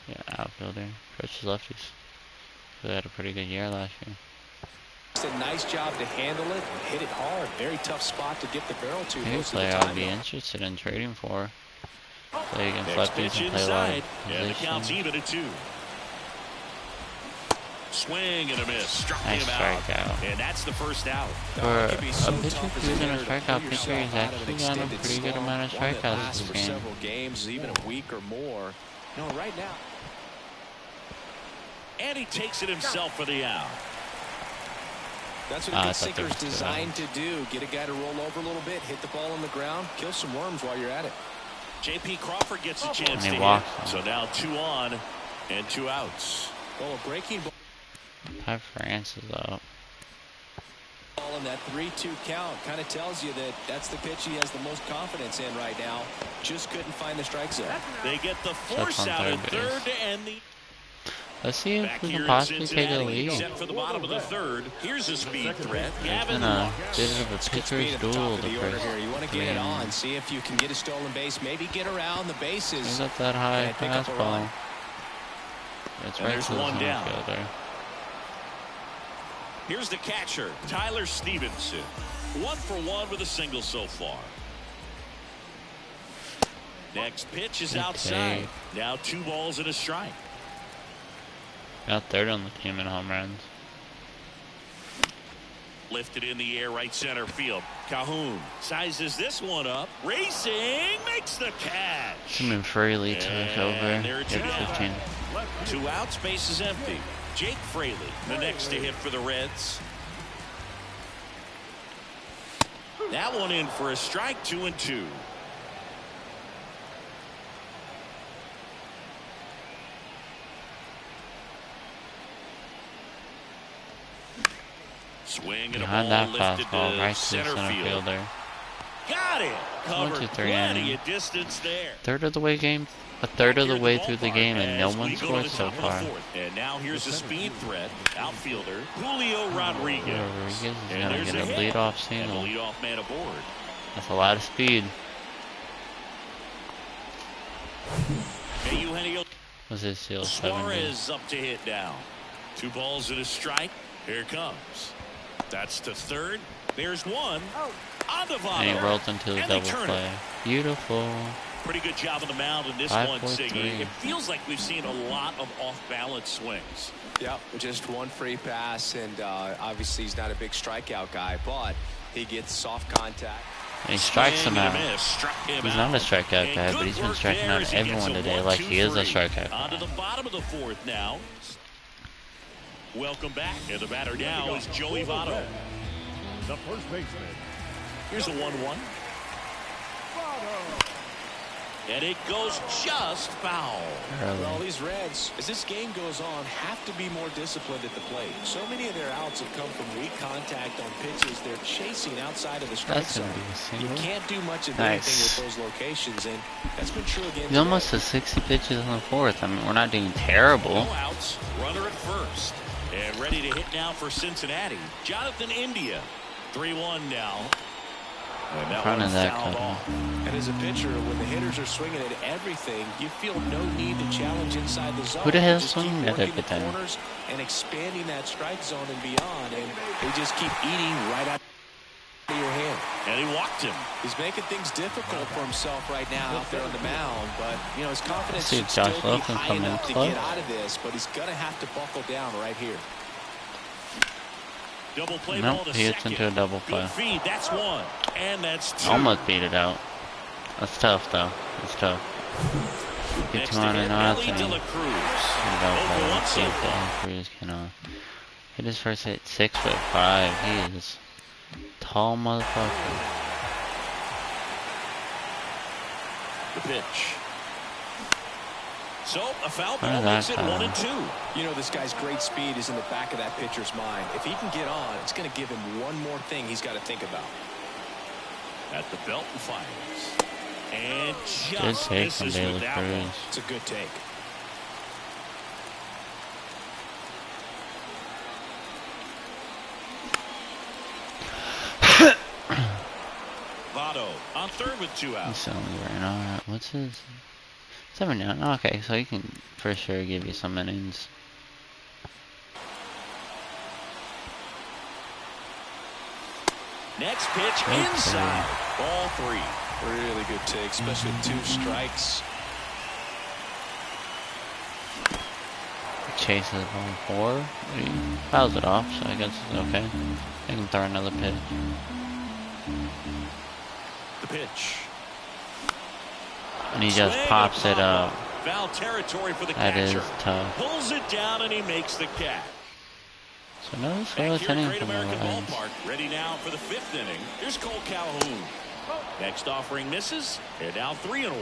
Yeah, outfielder. Catches lefties. They had a pretty good year last year. a nice job to handle it and hit it hard. Very tough spot to get the barrel to. Here's a player I'd be interested in trading for. Play against lefties and play a lot of and the count's even at 2. Swing and a miss. Struck him out. And that's the first out. For a pitcher who's in a strikeout pitcher, he's actually gotten a pretty good amount of strikeouts this game. Several games, even a week or more. You know, right now. And he takes it himself for the out. That's what a good sinker's designed to do. Get a guy to roll over a little bit, hit the ball on the ground, kill some worms while you're at it. J.P. Crawford gets a chance to hit. So now 2 on and 2 outs. Oh, a breaking ball. Ty France is up. In that 3-2 count kind of tells you that that's the pitch he has the most confidence in right now. Just couldn't find the strike zone. They get the force out at third to end the. Let's see if we can possibly take a lead. Set for the bottom of the third. Here's a speed threat. Gavin, a bit of a pitcher's duel the first here. You want to get it on, see if you can get a stolen base, maybe get around the bases. He's got that high fastball. It's right to the outfielder. Here's the catcher, Tyler Stevenson. 1 for 1 with a single so far. Next pitch is outside. Now 2 balls and a strike. Got third on the team in home runs. Lifted in the air, right center field. Calhoun sizes this one up. Racing, makes the catch. Coming freely to the over. Get 15. 2 outs, base is empty. Jake Fraley, the next to hit for the Reds. That one in for a strike, 2-2. Swing and a ball that lifted fastball to right to the center fielder. Got it. Covered 1-2-3 plenty of distance there. Third of the way game. A third of the way through the game, and no one scored so far. And now here's a speed threat. Outfielder Julio Rodriguez. Rodriguez is going to get a leadoff single. Leadoff man aboard. That's a lot of speed. Was his seal 70? Suarez up to hit now. 2 balls and a strike. Here comes. That's to third. There's one. On the bottom. And he rolled into the double play. Beautiful. Pretty good job on the mound in this one, Siggy. It feels like we've seen a lot of off-balance swings. Yep, just one free pass, and obviously he's not a big strikeout guy, but he gets soft contact. And he strikes him out. He's not a strikeout guy, but he's been striking out everyone today like he is a strikeout guy. On to the bottom of the 4th now. Welcome back. And the batter now is Joey Votto. The first baseman. Here's a 1-1. And it goes just foul. Well, these Reds, as this game goes on, have to be more disciplined at the plate. So many of their outs have come from weak contact on pitches they're chasing outside of the strike zone. You can't do much of anything with those locations, and that's been true again. He's almost to 60 pitches in the 4th. I mean, we're not doing terrible. No outs, runner at first. And ready to hit now for Cincinnati. Jonathan India. 3-1 now. And that one fouled off. And as a pitcher, when the hitters are swinging at everything, you feel no need to challenge inside the zone. Who the hell is swinging at everything? And expanding that strike zone and beyond, and they just keep eating right out of your hand. And he walked him. He's making things difficult for himself right now out there on the mound, but you know his confidence should Josh still be Wilson high enough to get out of this. But he's gonna have to buckle down right here. Double play Nope, ball to he hits second. into a double play. Good feed, that's one. And that's two. Almost beat it out. That's tough, though. It's tough. Get Next 2 on and Ellie odds, and De he La Cruz. Let's see if De La Cruz can hit his first hit. 6'5". He is a tall motherfucker. The pitch. So a foul Where ball did makes that it come 1 and 2. You know, this guy's great speed is in the back of that pitcher's mind. If he can get on, it's going to give him one more thing he's got to think about. At the belt and fires. And Good just take from misses De with La that Cruz. one. It's a good take. Votto on third with 2 outs. He's only right now. Alright, what's his 7 down? Okay, so he can for sure give you some innings. Next pitch Okay. inside. Ball 3. Really good take, especially with 2 strikes. Chases on 4. He fouls it off, so I guess it's okay. I can throw another pitch. The pitch. And he just Swing pops and it up. Foul territory for the That is catcher. tough. Pulls it down and he makes the catch. So no Back scoreless here at inning Great from the American Reds. Ballpark. Ready now for the 5th inning. Here's Cole Calhoun. Next offering misses. They're down 3-1.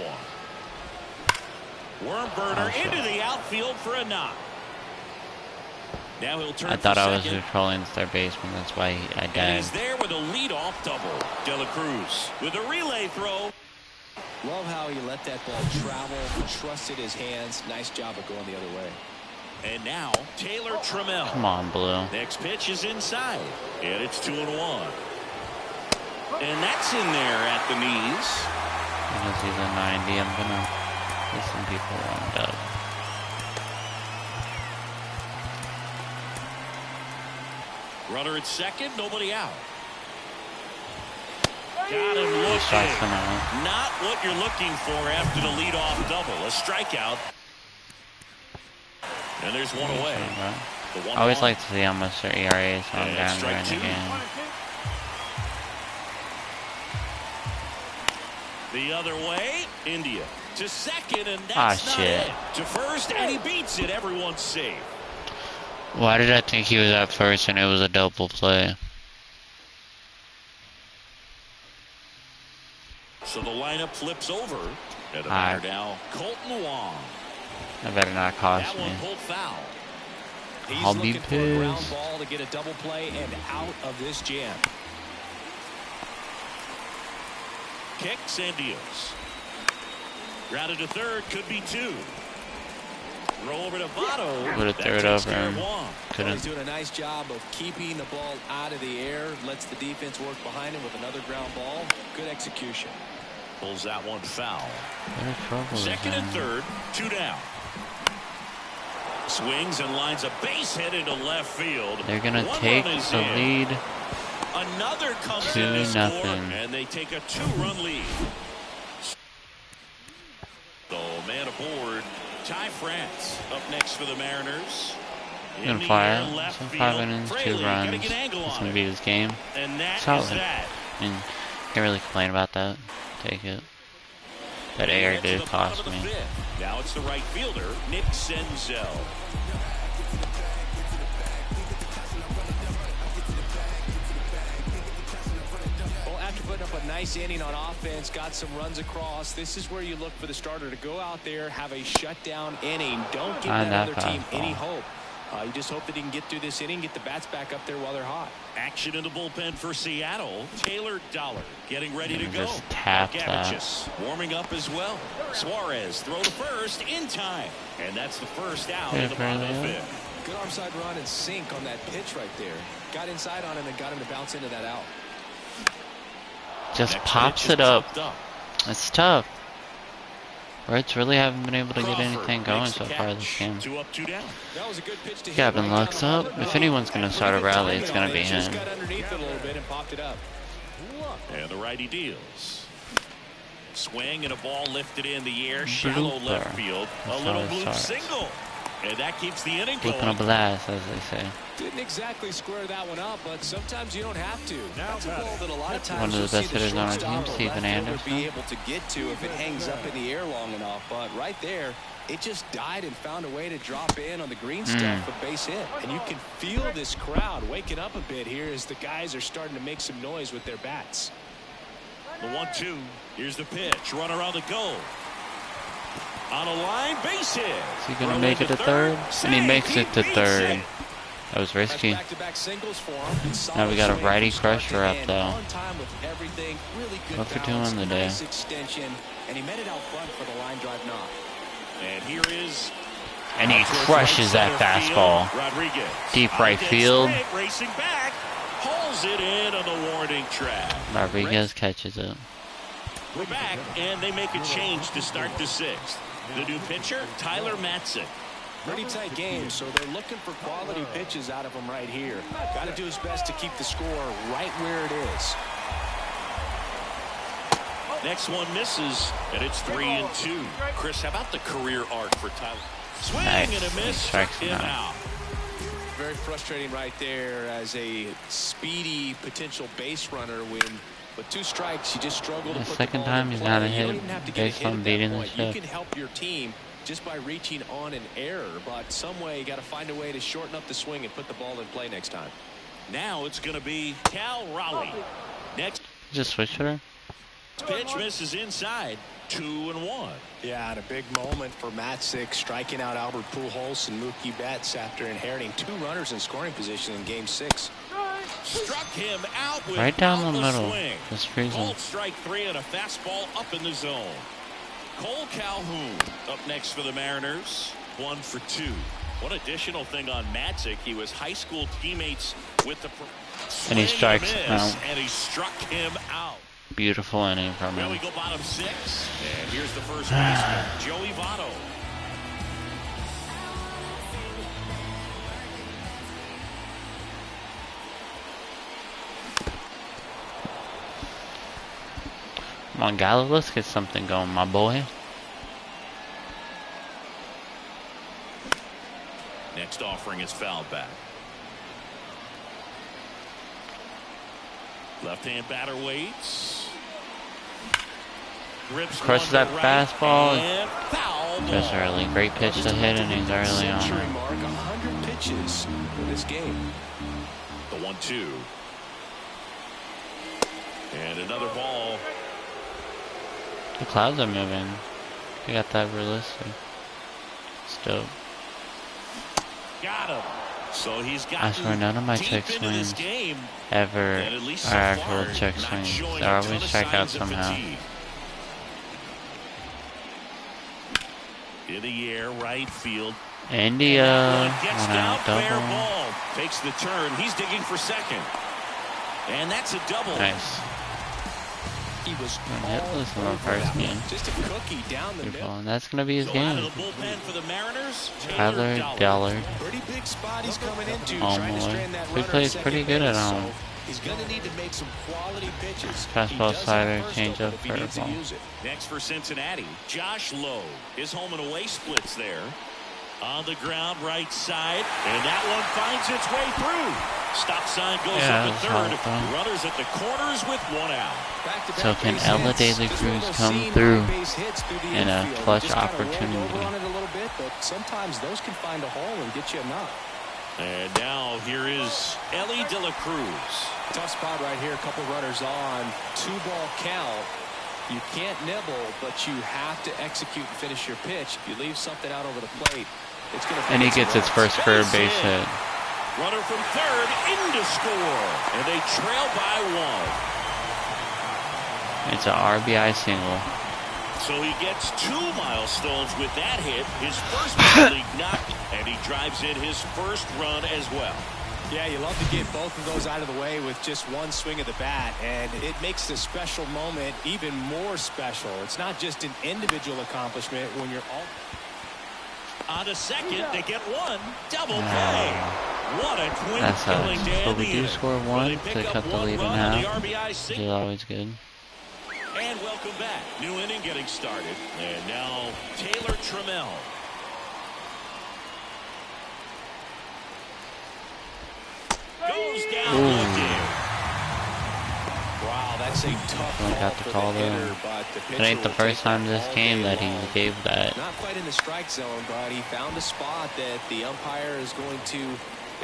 Worm burner Oh, into the outfield for a knock. Now he'll turn I thought for I was second. controlling the third baseman. That's why I And died. he's there with a leadoff double. De La Cruz with a relay throw. Love how he let that ball travel, trusted his hands. Nice job of going the other way. And now Taylor Trammell. Come on, Blue. Next pitch is inside. And it's 2-1. And that's in there at the knees. Because he's a 90, I'm gonna get some people warmed up. Runner at second, nobody out. Got him Strikes him looking. out. Not what you're looking for after the leadoff double. A strikeout. And there's one away. The I always 1-1. like to see how much their ERA is on And down strike during the 2. game. The other way, India to second, and that's not shit. it. To first, and he beats it. Everyone's safe. Why did I think he was at first and it was a double play? So the lineup flips over. And the Hi. batter now, Colton Wong. That better not cost That me. one pulled foul. He's I'll be looking for a ground pissed. ball to get a double play and out of this jam. Kicks and deals. Grounded to third, could be 2. Throw over to Votto. Would've That threw it takes over care of him. Wong. Well, he's Couldn't. doing a nice job of keeping the ball out of the air, lets the defense work behind him with another ground ball. Good execution. Pulls that one foul. What a trouble is Second and that? third, 2 down. Swings and lines a base hit into left field. They're gonna One take run is the in. lead. Another comes in to score, 2-0. and they take a 2-run lead. So man aboard, Ty France up next for the Mariners. Gonna In the fire. air, left So 5 field. innings, 2 Fraley gotta runs. get angle It's on gonna it. be this game. And that is Solid. that. I mean, can't really complain about that. Take it. That They air get to did the bottom cost of the me. 5th. Now it's the right fielder, Nick Senzel. Well, after putting up a nice inning on offense, got some runs across, this is where you look for the starter to go out there, have a shutdown inning. Don't give Find that that other team fastball. any hope. You just hope that he can get through this inning, get the bats back up there while they're hot. Action in the bullpen for Seattle. Taylor Dollar getting ready to go. Just tap that. Gavicius warming up as well. Suarez throw to first in time. And that's the first out in the bottom of the 5th. Good arm side run and sink on that pitch right there. Got inside on him and got him to bounce into that out. Just Next pops pitch it is up. popped up. It's tough. Reds really haven't been able to get Crawford anything going makes so the far catch. this game. 2 up, 2 down. That was a good pitch to hit Gavin right Lux down the up. middle. If anyone's gonna start a Pretty good rally, timing it's on gonna it. be Just him. got underneath it a little bit and popped it up. And the righty deals. Swing and a ball lifted in the air. Shallow Blooper. left field. A That's little how it blue starts. single. And that keeps the inning Keeping going. a blast, as they say. Didn't exactly square that one up, but sometimes you don't have to. That's a ball that a lot of times One of the best hitters on our team, Stephen Anderson. Be able to get to if it hangs up in the air long enough, but right there, it just died and found a way to drop in on the green stuff, a base hit. And you can feel this crowd waking up a bit here as the guys are starting to make some noise with their bats. The 1-2. Here's the pitch. Runner on the go. On a line, base hit. Is he going to make it to third? And he makes it to third. That was risky. Now we got a righty crusher up though. What for 2 on the day? And he crushes that fastball. Deep right field. Racing back. Pulls it in on the warning track. Rodriguez catches it. We're back, and they make a change to start the 6th. The new pitcher, Tyler Matzik. Pretty tight game, so they're looking for quality pitches out of him right here. Got to do his best to keep the score right where it is. Next one misses, and it's 3-2. Chris, how about the career arc for Tyler? Swing nice. And a miss, struck him out. Very frustrating right there as a speedy potential base runner when with 2 strikes you just struggle to the put second the ball time in he's play. not a You hit don't even have to get based on beating the You ship. can help your team just by reaching on an error, but some way you got to find a way to shorten up the swing and put the ball in play next time. Now it's going to be Cal Raleigh. Next Just switch hitter. pitch misses inside. 2-1. Yeah, and a big moment for Matzik striking out Albert Pujols and Mookie Betts after inheriting 2 runners in scoring position in Game 6. Struck him out with Right down the middle. swing. Just freezing. Called strike 3 and a fastball up in the zone. Cole Calhoun up next for the Mariners. 1 for 2. One additional thing on Matzik, he was high school teammates with the And he strikes out. And he struck him out. Beautiful inning from Well, we him. go bottom 6, and here's the first baseman, Joey Votto. Come on, Gallo, let's get something going, my boy. Next offering is fouled back. Left-hand batter waits. Rips Crushes one that to right fastball. and foul ball. Just early. Great pitch to hit, and he's early on Century it. mark, 100 pitches in this game. The 1-2. And another ball. The clouds are moving. You got that realistic. It's dope. Got him. So he's got I swear none of my check swings ever are actual check swings. They're always strikeouts somehow. In the air, right field. India, Gets one down, out fair double. ball. Takes the turn. He's digging for second. And that's a double. Nice. He was Hitless in the first game. just a cookie down the Beautiful. middle. And that's going to be his So out game. of the bullpen for the Mariners, Tyler Dellard. Pretty big spot he's coming into. Home Trying to boy. strand that He runner plays at second pretty good at base, home. so he's going to need to make some quality pitches. Fastball, He does have slider, first changeup, open if he needs to curveball. use it. Next for Cincinnati, Josh Lowe. His home and away splits there. On the ground, right side. And that one finds its way through. Stop sign goes up that's to third. awesome. Runners at the corners with 1 out. Back-to-back So can base Ella hits. Daily Just one Cruz of come those through base hits through the in a infield. clutch Just kinda rolled opportunity? over on it a little bit, but sometimes those can find a hole and get you a knock. And now here is Ellie De La Cruz. Tough spot right here. A couple runners on. 2-ball count. You can't nibble, but you have to execute and finish your pitch. If you leave something out over the plate, it's going to. And he gets his first career base hit. Runner from third in to score. And they trail by 1. It's an RBI single. So he gets 2 milestones with that hit. His first big league knock, and he drives in his first run as well. Yeah, you love to get both of those out of the way with just one swing of the bat, and it makes the special moment even more special. It's not just an individual accomplishment when you're all. On a second, they get 1. Double play. What a twin That's killing how. day But in we the do inning. score Well, one they to pick up cut the 1 lead in run on the half, RBI which single. is always good. And welcome back. New inning getting started. And now Taylor Trammell. goes down looking. Wow, that's a tough call for the hitter, but the pitcher it ain't the first time this game that he gave that. Not quite in the strike zone, but he found a spot that the umpire is going to,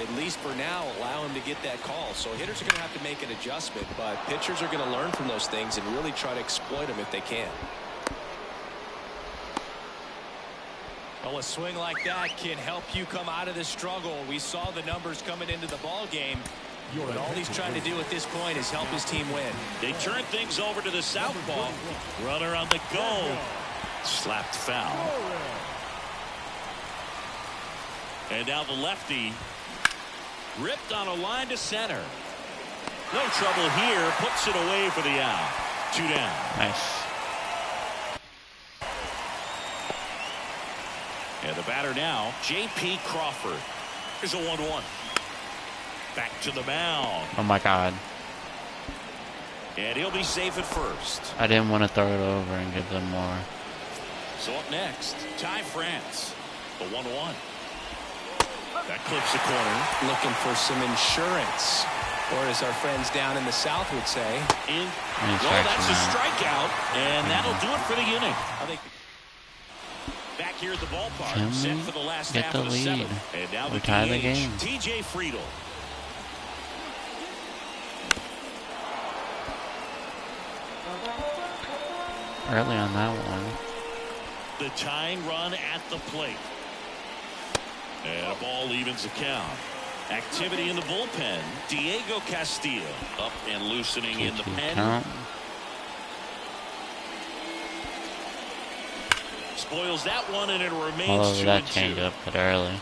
at least for now, allow him to get that call. So hitters are going to have to make an adjustment, but pitchers are going to learn from those things and really try to exploit them if they can. Well, a swing like that can help you come out of this struggle. We saw the numbers coming into the ball game. But all he's trying to do at this point is help his team win. They turn things over to the southpaw. Runner on the go. Slapped foul. And now the lefty ripped on a line to center. No trouble here. Puts it away for the out. 2 down. Nice. And the batter now, J.P. Crawford. Here's a 1-1. Back to the mound. Oh my God. And he'll be safe at first. I didn't want to throw it over and give them more. So up next, Ty France. The 1-1. That clips the corner. Looking for some insurance. Or as our friends down in the South would say. Well, that's a strikeout. And that'll do it for the inning. I think back here at the ballpark. Set for the last get half the of the lead? seventh. And now We the tie the DH, game. TJ Friedel. Early on that one. The tying run at the plate. And a ball evens the count. Activity in the bullpen. Diego Castillo up and loosening in the pen. Count. Spoils that one, and it remains All over 2-2. that changeup, but early.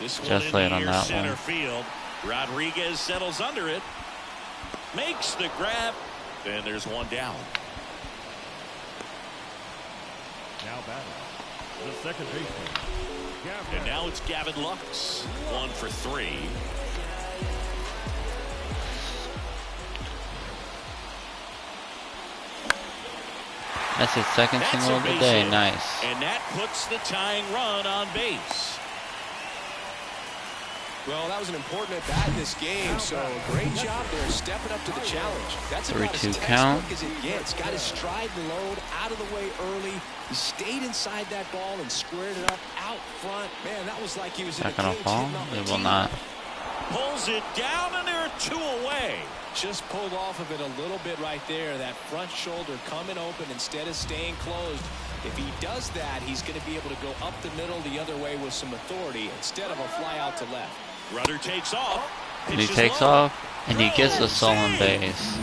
This one Just in late the on near that center one. field. Rodriguez settles under it. Makes the grab. And there's one down. Now batting, the second baseman. And now it's Gavin Lux. 1 for 3. That's his second That's single a of the base day. hit. Nice. And that puts the tying run on base. Well, that was an important at bat in this game, so great job there stepping up to the challenge. That's about as 3-2 textbook count. as it gets. Got his stride and load out of the way early. He stayed inside that ball and squared it up out front. Man, that was like he was in Not a gonna cage fall. hitting off a It will tee. not. Pulls it down, and there are 2 away. Just pulled off of it a little bit right there. That front shoulder coming open instead of staying closed. If he does that, he's going to be able to go up the middle the other way with some authority instead of a fly out to left. Runner takes off. And he Pitches takes low. off, and he gets the stolen base.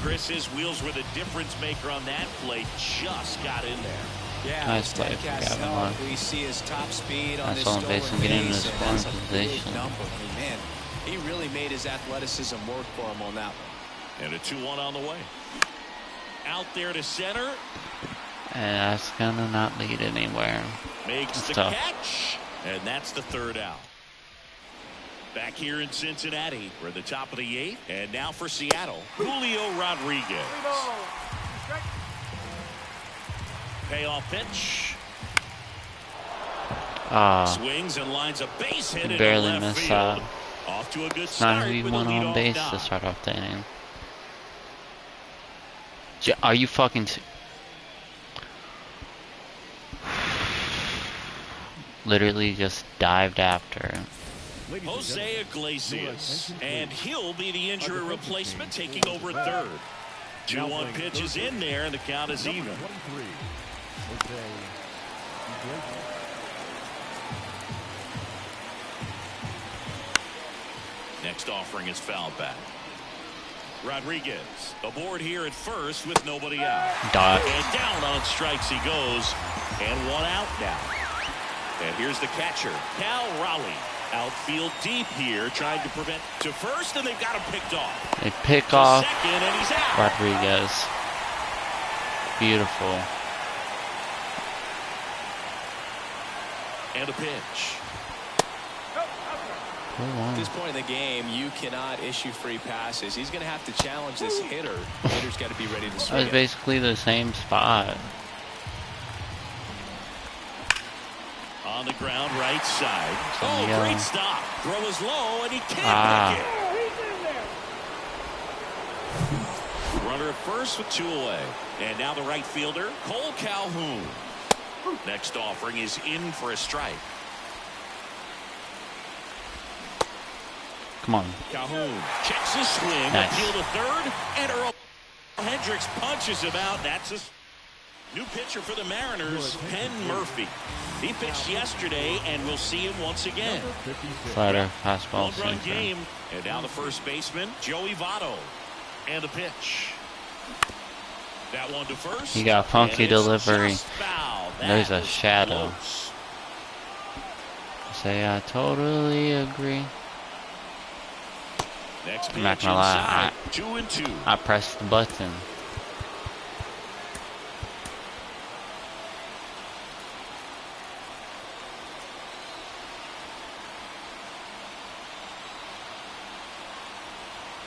Chris, his wheels were the difference maker on that play. Just got in there. Yeah, Nice play for Statcast Gavin help. Lux. We see his top speed on Nice this stolen stolen base and getting into base, the and scoring that's a big position. number. I mean, man, he really made his athleticism work for him on that one. And a 2-1 on the way. Out there to center. And that's gonna not lead anywhere. Makes It's the tough. catch. And that's the 3rd out. Back here in Cincinnati, we're at the top of the 8th. And now for Seattle, Julio Rodriguez. Payoff pitch. Swings and lines a base hit He in barely left missed field. that. Off to a good Not start who he with a won on leadoff base knock. to start off the inning. Are you fucking... Literally just dived after. Jose Iglesias, and he'll be the injury replacement, taking over at third. 2-1 pitch is in there, and the count is even. Next offering is foul back. Rodriguez aboard here at first with nobody out. Dot. And down on strikes he goes, and 1 out now. And here's the catcher, Cal Raleigh. Outfield deep here, trying to prevent to first, and they've got him picked off. They pick To off second, and he's out. Rodriguez. Beautiful. And a pitch. At this point in the game, you cannot issue free passes. He's going to have to challenge this hitter. The hitter's got to be ready to That swing was it. basically the same spot. On the ground, right side. Oh, great stop. Throw is low, and he can't pick it. Runner at first with 2 away. And now the right fielder, Cole Calhoun. Next offering is in for a strike. Come on. Calhoun checks his swing. Nice. Appeal to third, and Earl Hendricks punches him out. That's a new pitcher for the Mariners, Penn Murphy. He pitched yesterday, and we'll see him once again. Slider, fastball, One-run sinker. game, and now the first baseman, Joey Votto. And the pitch. That one to first. He got funky delivery. There's a shadow. Close. Say I totally agree. Next I'm not pitch gonna lie, inside, 2-2. I pressed the button.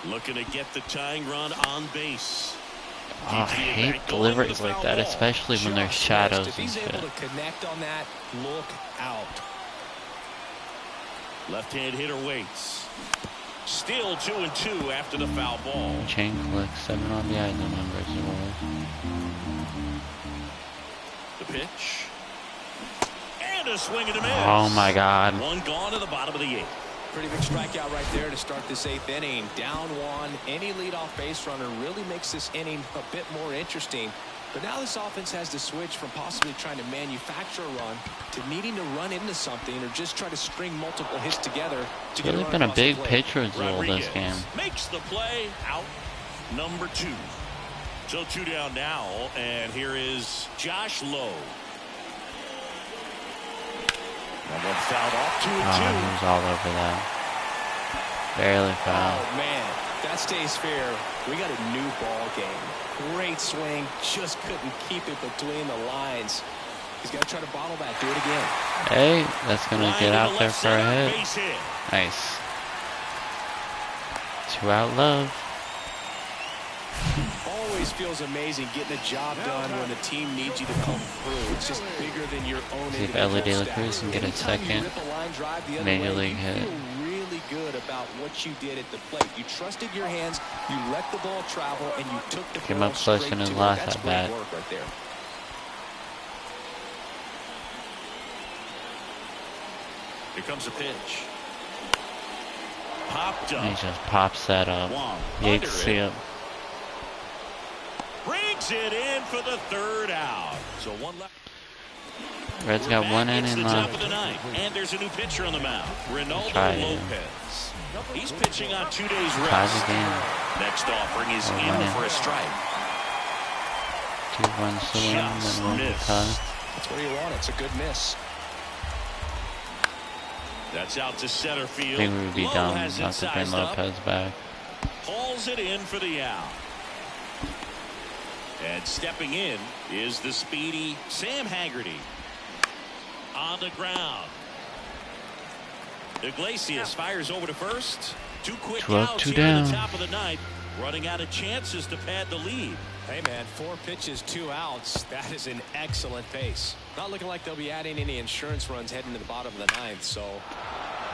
Looking to get the tying run on base. Oh, I hate deliveries like that, especially when there's shadows If and he's shit. able to connect on that, look out. Left-hand hitter waits. Still 2-2 after the foul ball. Chain click, 7 on the item numbers it was. The pitch. And a swing and a miss. Oh my god. One gone to the bottom of the 8th. Pretty big strikeout right there to start this 8th inning. Down 1. Any leadoff base runner really makes this inning a bit more interesting. But now this offense has to switch from possibly trying to manufacture a run to needing to run into something or just try to string multiple hits together. It's really been a big pitcher's role this game. Makes the play, out number 2. So 2 down now, and here is Josh Lowe. That one fouled off, 2-2. Oh, he was all over that. Barely fouled. Oh man, that stays fair. We got a new ball game. Great swing, just couldn't keep it between the lines. He's got to try to bottle that. Do it again. Hey, that's gonna get out there for a hit. Nice. 2 out love. Always feels amazing getting a job done when the team needs you to come through. It's just bigger than your own. See if Ellie De La Cruz can get a second major league hit. You feel really good about what you did at the plate. You trusted your hands, you let the ball travel, and you took the Came ball up close straight in his to it. last That's at great bat. work right there. Here comes a pitch. Popped up. He just pops that up. Yates see it. Brings it in for the 3rd out. So 1 left. Reds got 1 inning It's the top of left. the 9th, and there's a new pitcher on the mound, Ronaldo Try it. Lopez. He's pitching on 2 days Try rest. it again. Next offering is Oh, in 1 in. for a strike. 2 runs to win, Just then 1 to missed. tie. That's what you want. It's a good miss. That's out to center I field. think we would be Lowe dumb has not it to bring sized up. Lopez back. Hauls it in for the out. And stepping in is the speedy Sam Haggerty. On the ground. Iglesias fires over to first. 2 quick 2 up, outs 2 here in down. the top of the 9th. Running out of chances to pad the lead. Hey man, 4 pitches, 2 outs. That is an excellent pace. Not looking like they'll be adding any insurance runs heading to the bottom of the 9th. So,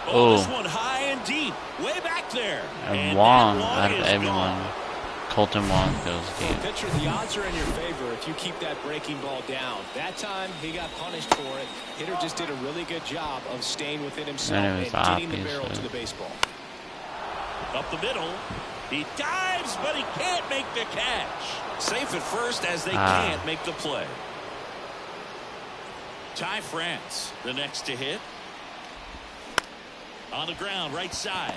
Oh, this one high and deep, way back there. And that Wong, one out of is everyone, gone. Colton Wong goes deep. pitcher, the odds are in your favor if you keep that breaking ball down. That time, he got punished for it. Hitter just did a really good job of staying within himself And and it was getting the barrel obvious, to the baseball. Up the middle. He dives, but he can't make the catch. Safe at first as they can't make the play. Ty France, the next to hit. On the ground, right side.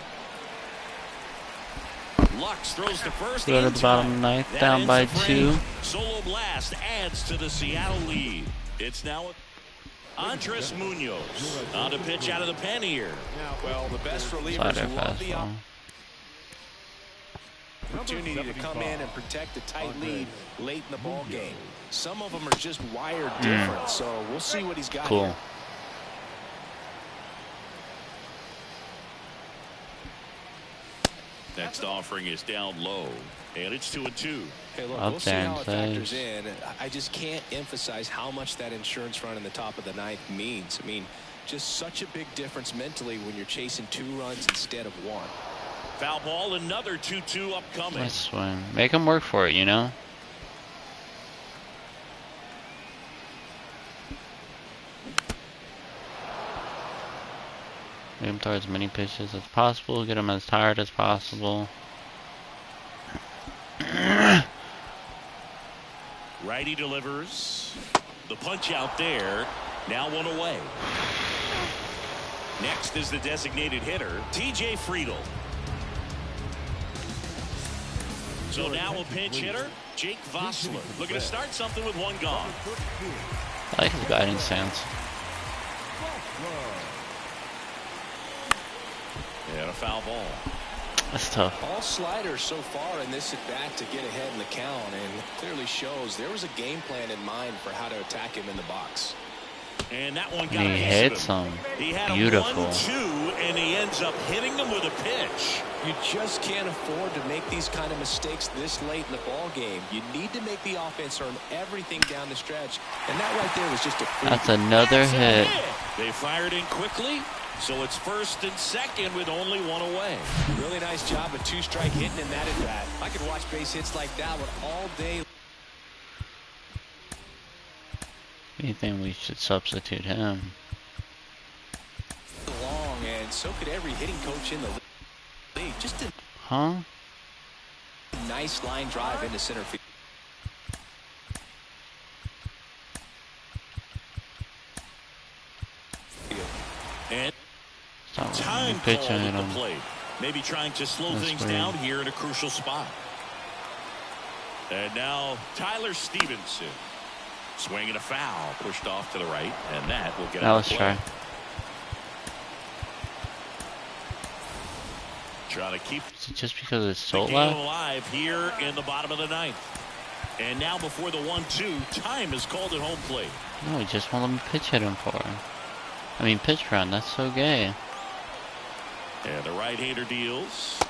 Lux throws to first. Go to the bottom of the 9th, That down ends by the frame. 2. Solo blast adds to the Seattle lead. It's now Andres Munoz on the pitch out of the pen here. Well, the best relievers Slider love the fastball. opportunity to come in and protect a tight lead late in the ball game. Some of them are just wired different, so we'll see what he's got Cool. here. Next offering is down low, and it's 2-2. Hey, look, Up we'll see there how in it factors place. in. I just can't emphasize how much that insurance run in the top of the 9th means. I mean, Just such a big difference mentally when you're chasing 2 runs instead of 1. Foul ball, another 2-2 upcoming. Let's swing. Make him work for it, you know? Make him throw as many pitches as possible. Get him as tired as possible. Righty delivers. The punch out there. Now 1 away. Next is the designated hitter, TJ Friedl. So now a pinch hitter, Jake Vossler. Looking to start something with 1 gone. I like his batting stance. And a foul ball. That's tough. All sliders so far in this at bat to get ahead in the count, and it clearly shows there was a game plan in mind for how to attack him in the box. And that one got And he hits him. He had Beautiful. A 1-2, and he ends up hitting him with a pitch. You just can't afford to make these kind of mistakes this late in the ball game. You need to make the offense earn everything down the stretch, and that right there was just a freak. That's another hit. They fired in quickly, so it's first and second with only 1 away. Really nice job of 2-strike hitting in that at bat. I could watch base hits like that one all day. You think we should substitute him? Long, and so could every hitting coach in the league. Just a nice line drive into center field. And Stop time pitching called at at him. the plate. Maybe trying to slow That's things weird. down here in a crucial spot. And now Tyler Stevenson. Swinging a foul, pushed off to the right, and that will get Now out let's of play. try. Trying to keep Is it just because it's the so game loud? alive here in the bottom of the 9th. And now before the 1-2, time is called at home plate. No, he just won't let me pitch hit him for. I mean, pitch run. That's so gay. And the right-hander deals.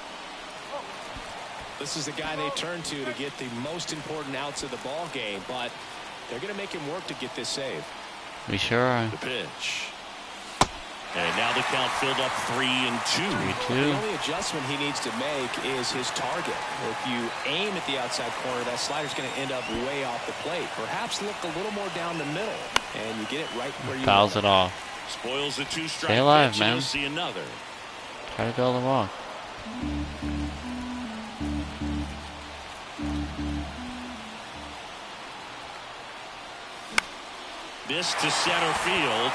This is the guy they turn to get the most important outs of the ball game, but they're going to make him work to get this save. We sure are. The pitch. And now the count filled up 3-2. 3-2. The only adjustment he needs to make is his target. If you aim at the outside corner, that slider's going to end up way off the plate. Perhaps look a little more down the middle, and you get it right where you Fouls want it off. Spoils the 2-strike Stay alive, pitch, man. and you'll see another. Try to go the walk. This to center field.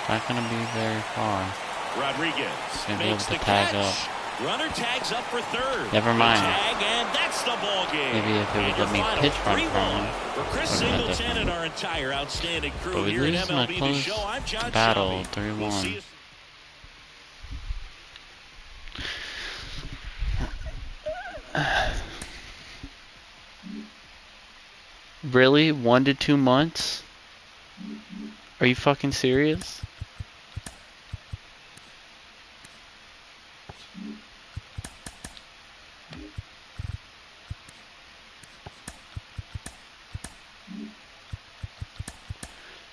Not gonna be very far. Rodriguez Gonna be able makes to the tag catch. up. Runner tags up for third. Never The mind. tag, and that's the ball game. Maybe if it would And let your me final pitch run 3-1 from him, for Chris would've been Singleton different. and our entire outstanding crew But we here at lose in a MLB The close Show. I'm John battle, Shelby. 3-1. We'll see you. Really? 1 to 2 months? Are you fucking serious?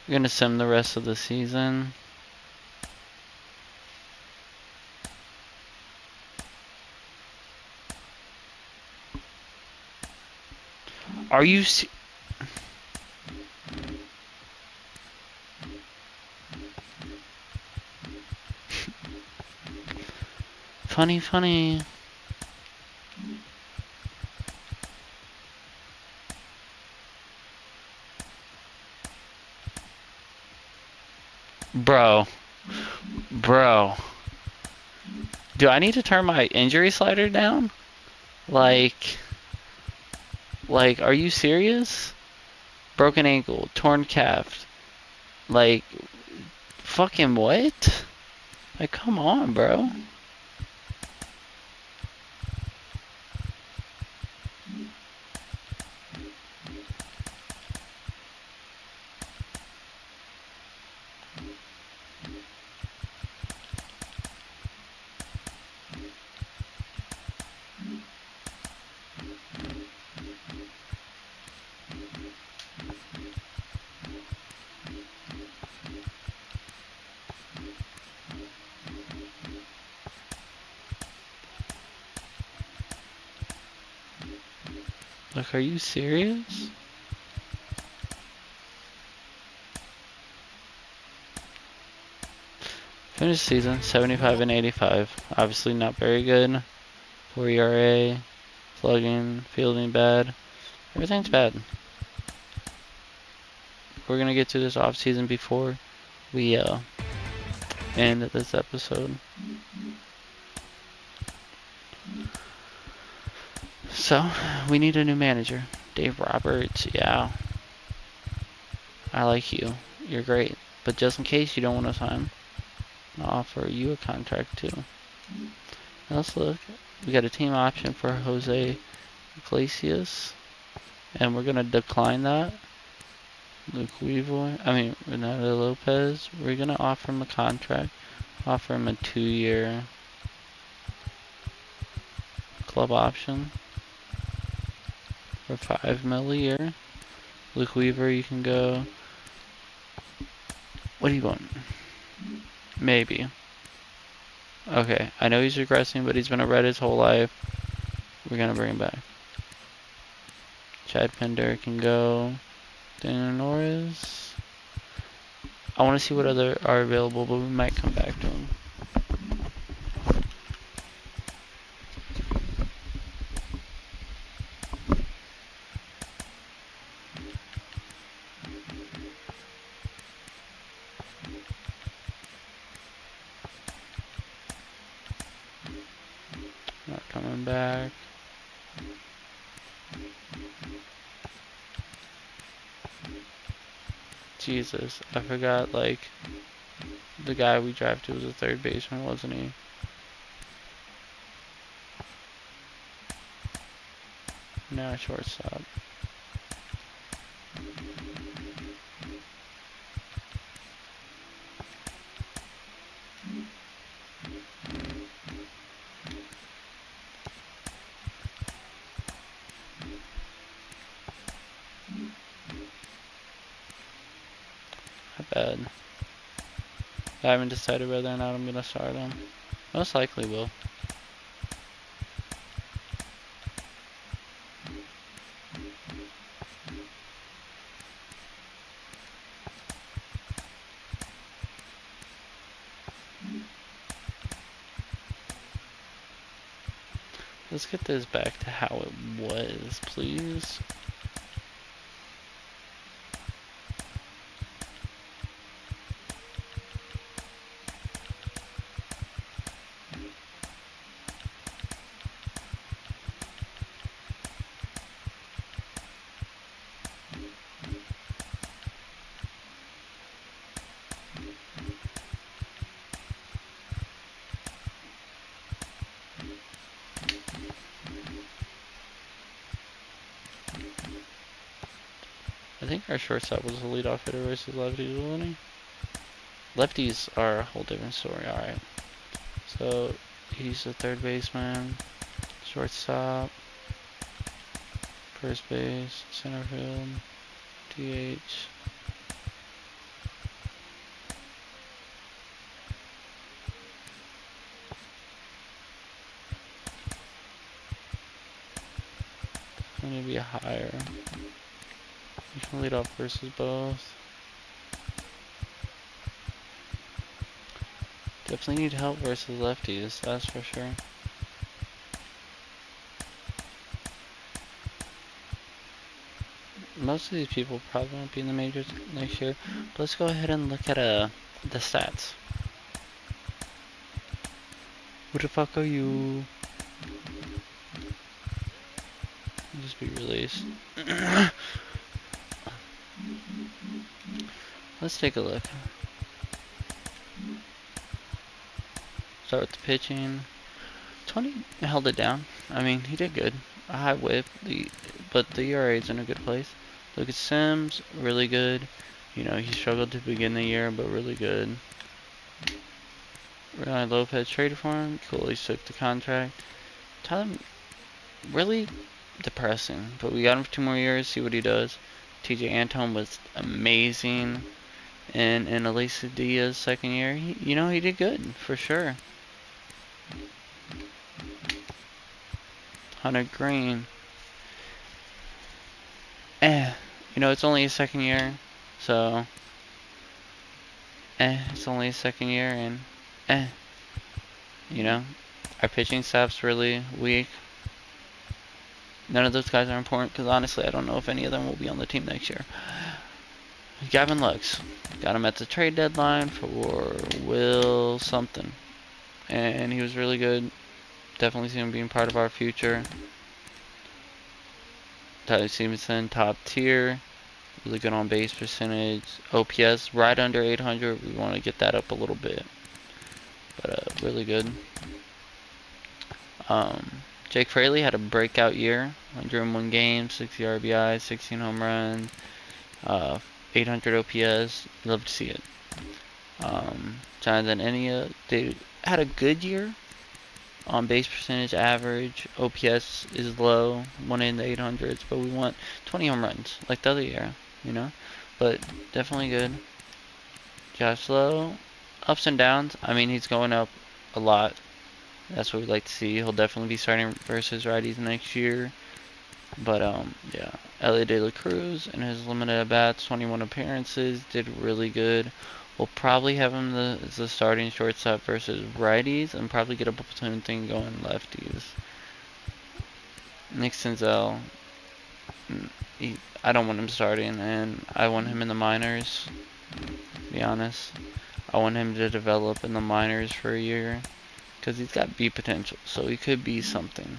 You're gonna sim the rest of the season. Are you funny. Bro. Do I need to turn my injury slider down? Like, are you serious? Broken ankle, torn calf. Like, fucking what? Like, come on, bro. Like, are you serious? Finished season 75 and 85. Obviously not very good. 4 ERA, slugging, fielding bad. Everything's bad. We're gonna get to this off season before we end this episode. So we need a new manager. Dave Roberts, yeah. I like you. You're great. But just in case you don't want to sign, I'll offer you a contract too. Now let's look. We got a team option for Jose Iglesias, and we're gonna decline that. Luke Weaver, Renato Lopez. We're gonna offer him a contract. Offer him a 2-year club option for $5 million a year. Luke Weaver, you can go. What do you want? Maybe. Okay, I know he's regressing, but he's been a Red his whole life. We're gonna bring him back. Chad Pinder can go. Daniel Norris. I want to see what other are available, but we might come back to him. Not coming back. Jesus, I forgot, like, the guy we drafted was a third baseman, wasn't he? Now shortstop. Not bad. I haven't decided whether or not I'm gonna start him. Most likely will. Let's get this back to how it was, please. I think our shortstop was a leadoff hitter versus lefties, wasn't he? Lefties are a whole different story. Alright. So, he's the third baseman, shortstop, first base, center field, DH. Going to be a higher. You can lead off versus both. Definitely need help versus lefties, that's for sure. Most of these people probably won't be in the majors next year. But let's go ahead and look at the stats. Who the fuck are you? Just be released. Let's take a look. Start with the pitching. 20 held it down. I mean, he did good. A high whip, but the ERA is in a good place. Look at Sims, really good. You know, he struggled to begin the year, but really good. Ryan Lopez traded for him. Cool, he took the contract. Tyler, really depressing, but we got him for 2 more years, see what he does. TJ Antone was amazing. And in Elisa Diaz's second year, he did good, for sure. Hunter Green. You know, it's only his second year, so it's only his second year, and you know, our pitching staff's really weak. None of those guys are important because honestly, I don't know if any of them will be on the team next year. Gavin Lux, got him at the trade deadline for Will something, and he was really good. Definitely see him being part of our future. Tyler Stevenson, top tier, really good on base percentage. OPS right under 800. We want to get that up a little bit, but really good. Jake Fraley had a breakout year, 101 games, 60 RBIs, 16 home runs, 800 OPS. Love to see it. Jonathan Enia, they had a good year. On base percentage average, OPS is low, 1 in the 800s, but we want 20 home runs like the other year, you know? But definitely good. Josh Lowe, ups and downs. I mean, he's going up a lot. That's what we'd like to see. He'll definitely be starting versus righties next year. But, yeah. Elliot De La Cruz, in his limited at-bats, 21 appearances, did really good. We'll probably have him as the starting shortstop versus righties and probably get a platoon thing going lefties. Nick Senzel, I don't want him starting, and I want him in the minors, to be honest. I want him to develop in the minors for a year because he's got B potential, so he could be something.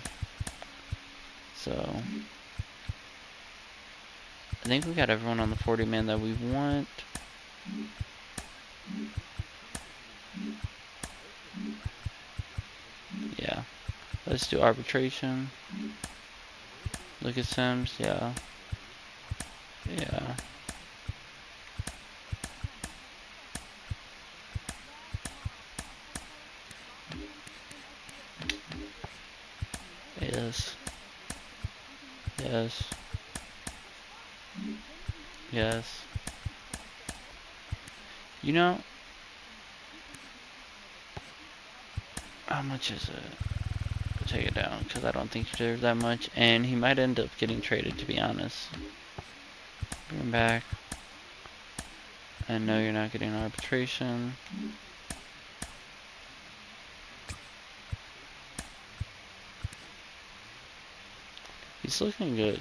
So I think we got everyone on the 40-man that we want. Yeah. Let's do arbitration. Look at Sims, yeah. Yeah. Yes. Yes. Yes. You know, how much is it? I'll take it down because I don't think he deserves that much, and he might end up getting traded, to be honest. Bring him back. I know you're not getting arbitration. He's looking good.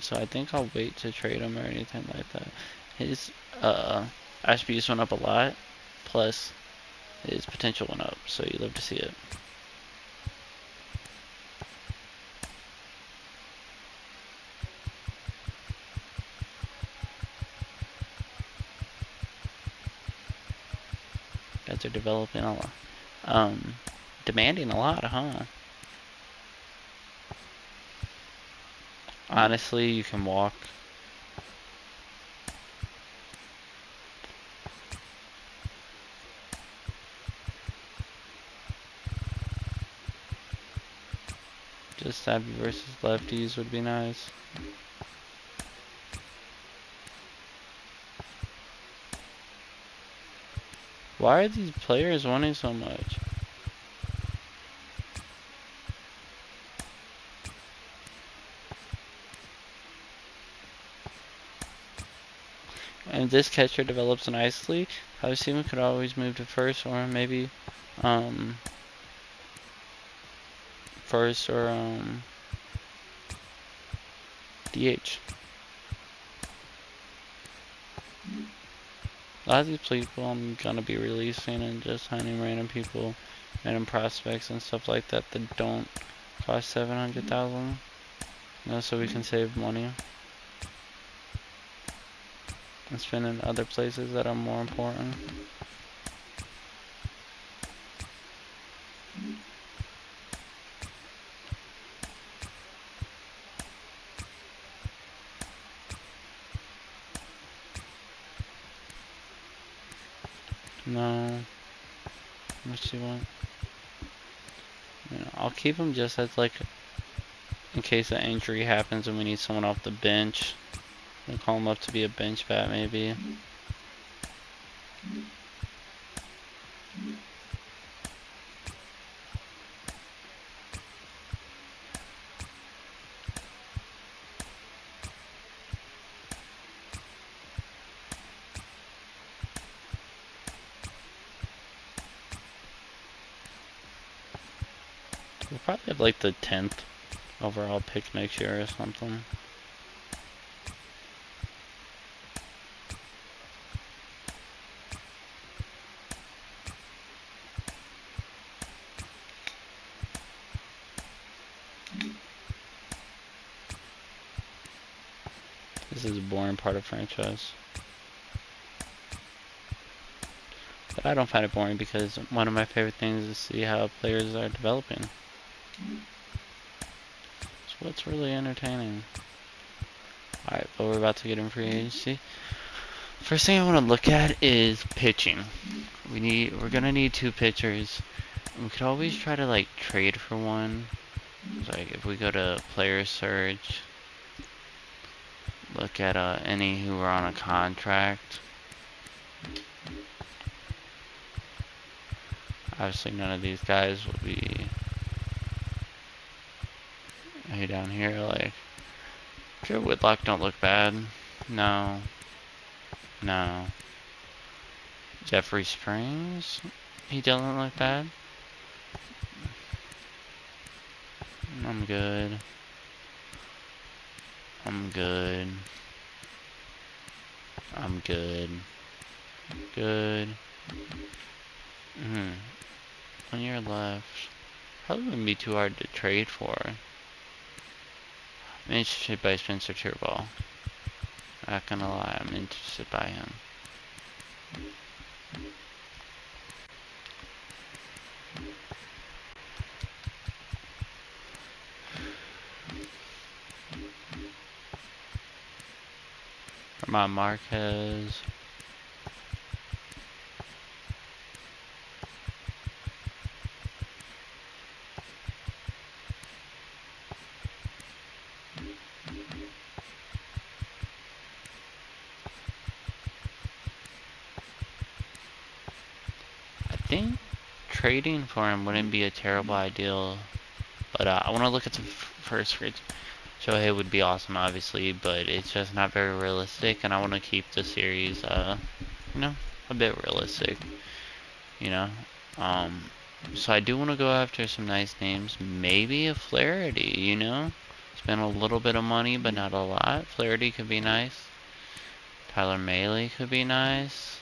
So I think I'll wait to trade him or anything like that. His attributes went up a lot, plus his potential went up, so you love to see it. Guys are developing a lot. Demanding a lot, huh? Honestly, you can walk. Just savvy versus lefties would be nice. Why are these players wanting so much? And if this catcher develops nicely, Tyler Steven could always move to first or maybe first or DH. A lot of these people I'm gonna be releasing and just signing random people, random prospects and stuff like that that don't cost 700,000. You know, so we can save money and spend in other places that are more important. No. Let's see what. You know, I'll keep him just as like in case an injury happens and we need someone off the bench. I'll call him up to be a bench bat maybe. We'll probably have like the 10th overall pick next year or something. This is a boring part of franchise. But I don't find it boring because one of my favorite things is to see how players are developing. It's what's really entertaining. Alright, but we're about to get in free agency. First thing I want to look at is pitching. We're gonna need 2 pitchers. We could always try to like trade for one. Like if we go to player search, look at any who are on a contract. Obviously none of these guys will be down here. Like Joe Whitlock don't look bad. No. Jeffrey Springs, he doesn't look bad. I'm good. Good. 1 year left. Probably wouldn't be too hard to trade for. I'm interested by Spencer Turnbull. Not gonna lie, I'm interested by him. Ramon Marquez. I think trading for him wouldn't be a terrible idea, but I want to look at the first grade. Shohei would be awesome, obviously, but it's just not very realistic, and I want to keep the series, a bit realistic, So I do want to go after some nice names, maybe a Flaherty, Spend a little bit of money, but not a lot. Flaherty could be nice. Tyler Mahle could be nice.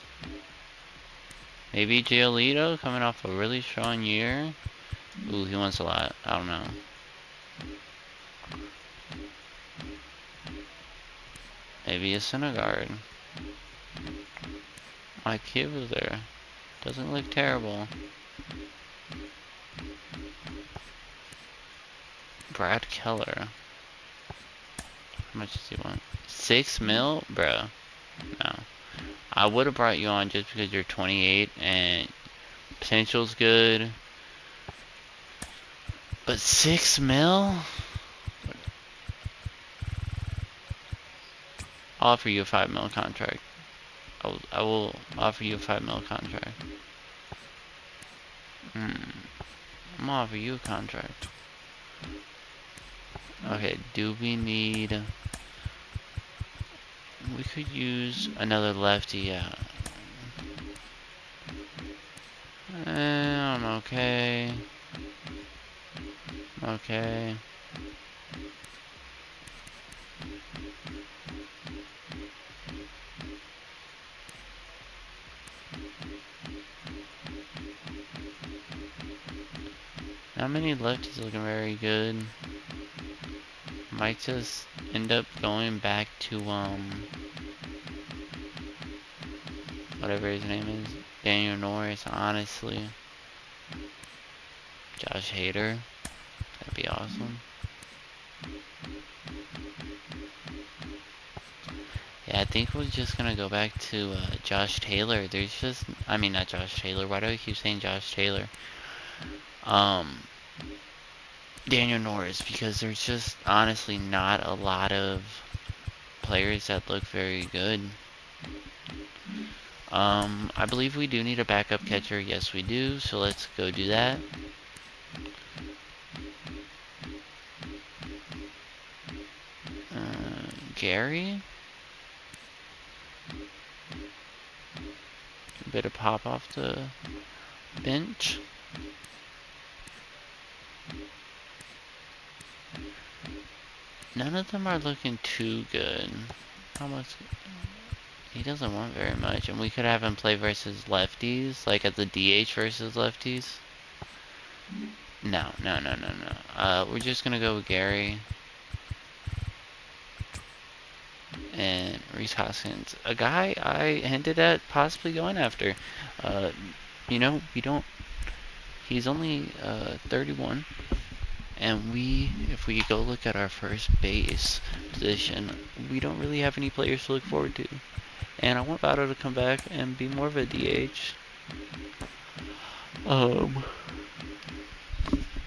Maybe Giolito coming off a really strong year. Ooh, he wants a lot. I don't know. Maybe a Syndergaard. My kid was there. Doesn't look terrible. Brad Keller. How much does he want? 6 mil? Bro. No. I would have brought you on just because you're 28 and potential's good. But 6 mil? I'll offer you a 5 mil contract. I will offer you a 5 mil contract. I'm gonna offer you a contract. Okay, do we need... We could use another lefty, yeah. I'm okay. Okay. Not many lefties looking very good. Might just end up going back to whatever his name is, Daniel Norris, honestly. Josh Hader, that'd be awesome. Yeah, I think we're just gonna go back to Josh Taylor. There's just, I mean, not Josh Taylor. Why do I keep saying Josh Taylor? Daniel Norris, because there's just honestly not a lot of players that look very good. I believe we do need a backup catcher. Yes, we do. So let's go do that. Gary? A bit of pop off the bench. none of them are looking too good. How much? He doesn't want very much, and we could have him play versus lefties, like at the DH versus lefties. No. We're just gonna go with Gary and Rhys Hoskins, a guy I hinted at possibly going after. You know, he's only 31, and if we go look at our first base position, we don't really have any players to look forward to. And I want Votto to come back and be more of a DH.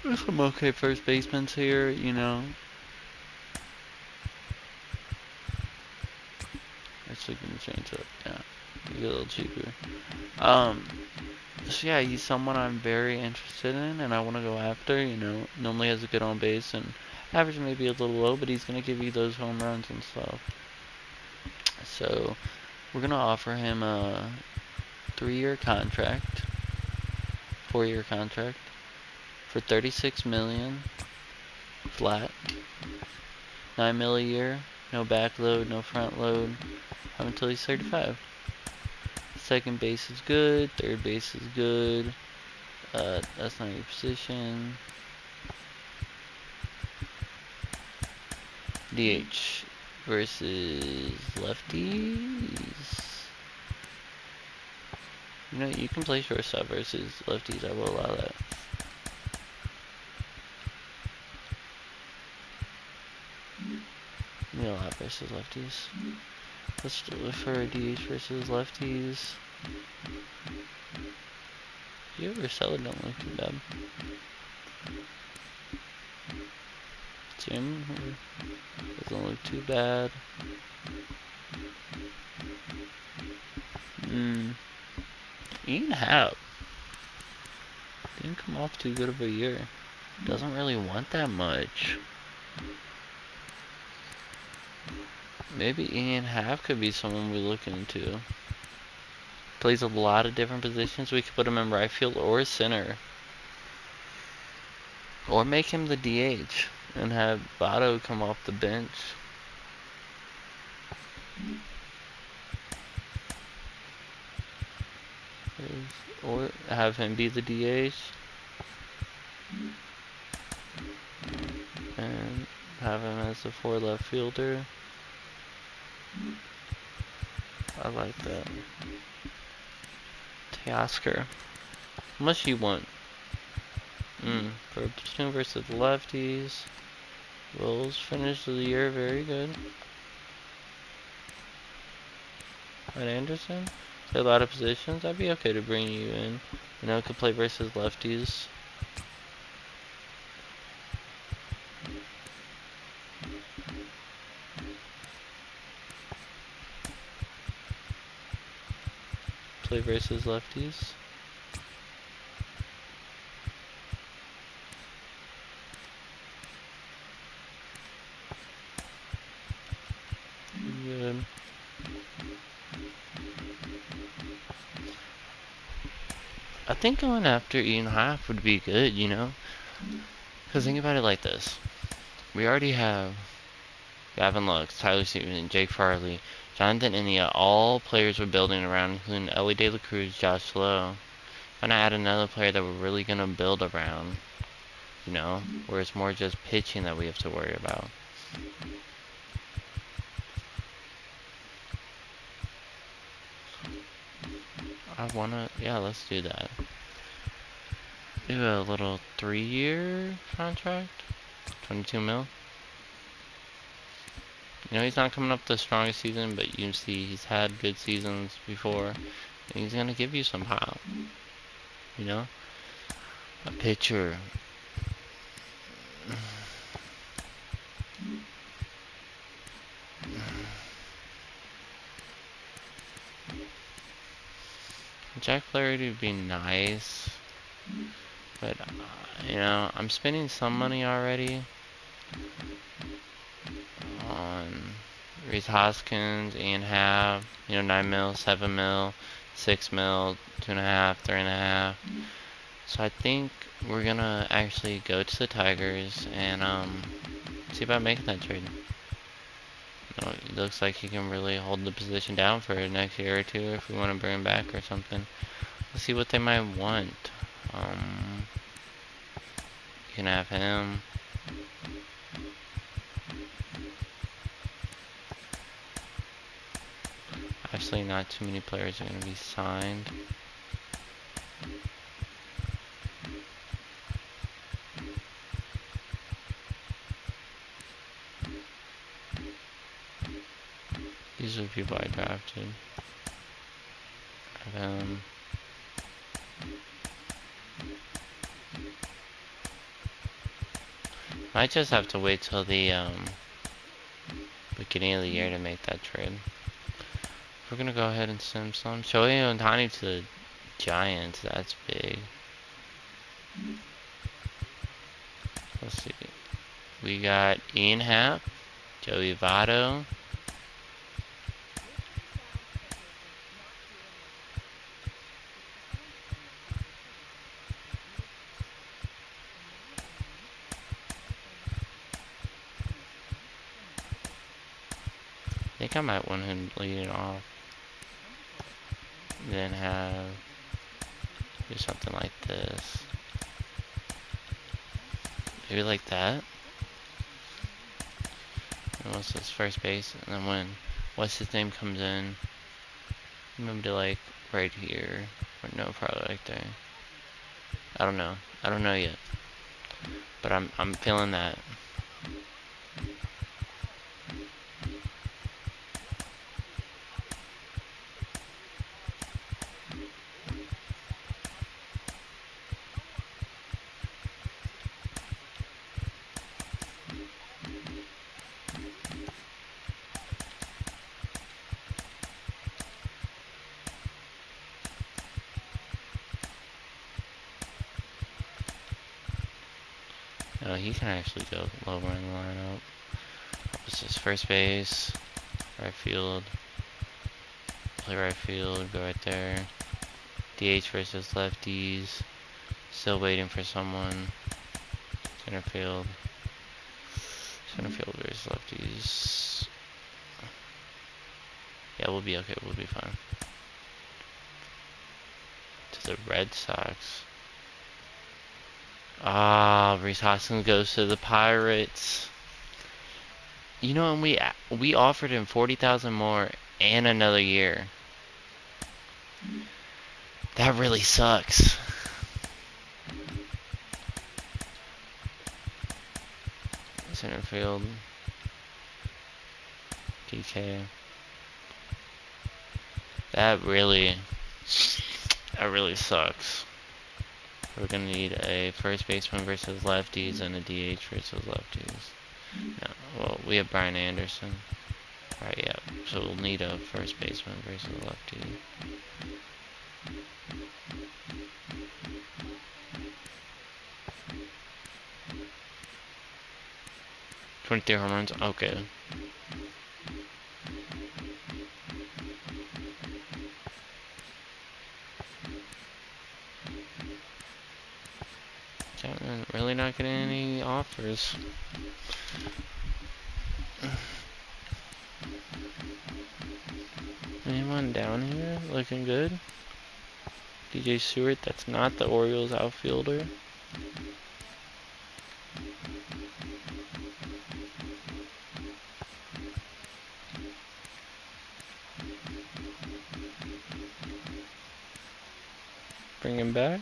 There's some okay first basemen here, you know. Actually, gonna change it. Yeah, get a little cheaper. So yeah, he's someone I'm very interested in, and I want to go after. You know, normally has a good on base and average may be a little low, but he's gonna give you those home runs and stuff. So we're gonna offer him a 3-year contract, 4-year contract for $36 million flat, $9 million a year, no back load, no front load, up until he's 35. Second base is good, third base is good. That's not your position. DH versus lefties. You know, you can play shortstop versus lefties. I will allow that. You know, a lot versus lefties. Let's do it for a DH versus lefties. You ever sell it? Don't look too bad. Jim doesn't look too bad. Ian Happ didn't come off too good of a year. Doesn't really want that much. Maybe Ian Happ could be someone we look into. Plays a lot of different positions. We could put him in right field or center. Or make him the DH and have Votto come off the bench. Or have him be the DH. And have him as the 4 left fielder. I like that. Teoscar. How much do you want? For platoon versus lefties. Wills finished the year very good. Ryan Anderson. Play a lot of positions. I'd be okay to bring you in. You know, could play versus lefties. Play versus lefties. Good. I think going after Ian Happ would be good, you know? Because think about it like this. We already have Gavin Lux, Tyler Stevenson, Jake Farley, Jonathan India, all players we're building around, including Ellie De La Cruz, Josh Lowe. And I add another player that we're really going to build around, you know? Where it's more just pitching that we have to worry about. Yeah, let's do that. Do a little 3-year contract, 22 mil. You know, he's not coming up the strongest season, but you see he's had good seasons before, and he's gonna give you some pop. You know, a pitcher. Jack Flaherty would be nice, but you know, I'm spending some money already on Rhys Hoskins, Ian Happ, you know, 9 mil, 7 mil, 6 mil, 2.5, 3.5. So I think we're gonna actually go to the Tigers and see about making that trade. No, it looks like he can really hold the position down for the next year or two if we want to bring him back or something. Let's see what they might want. You can have him. Actually, not too many players are going to be signed. These are the people I drafted. Might just have to wait till the beginning of the year to make that trade. We're gonna go ahead and send some Shohei Ohtani to the Giants. That's big. Let's see. We got Ian Happ, Joey Votto. I think I might want him leading off. Then do something like this. Maybe like that. And what's his first base? And then when what's his name comes in, move to like right here. Or no, probably like there. I don't know. I don't know yet. But I'm feeling that. No, he can actually go lower in the lineup. What's his first base? Right field. Play right field, go right there. DH versus lefties. Still waiting for someone. Center field. Center field versus lefties. Yeah, we'll be okay. We'll be fine. To the Red Sox. Ah, Rhys Hoskins goes to the Pirates. You know, and we offered him 40,000 more and another year. That really sucks. Center field. PK. That really sucks. We're gonna need a first baseman versus lefties and a DH versus lefties. No, well, we have Brian Anderson. Right, yeah. So we'll need a first baseman versus lefty. $23 home runs? Okay. I'm really not getting any offers. Anyone down here looking good? DJ Stewart, that's not the Orioles outfielder. Bring him back.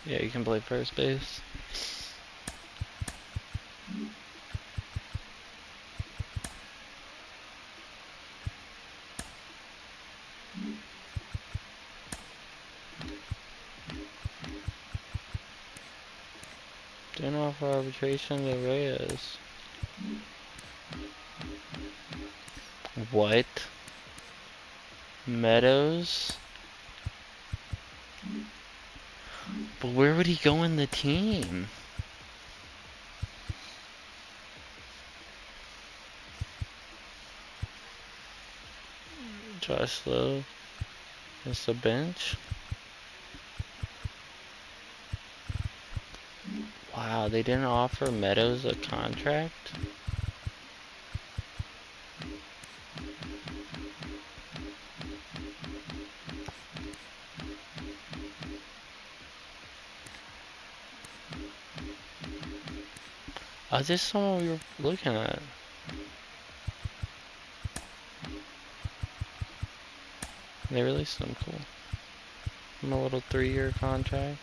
Yeah, you can play first base. Didn't offer arbitration to Reyes. What? Meadows? But where would he go in the team? Josh Lowe is the bench. Wow, they didn't offer Meadows a contract? Oh, this is someone we were looking at. They released him, cool. On a little 3-year contract.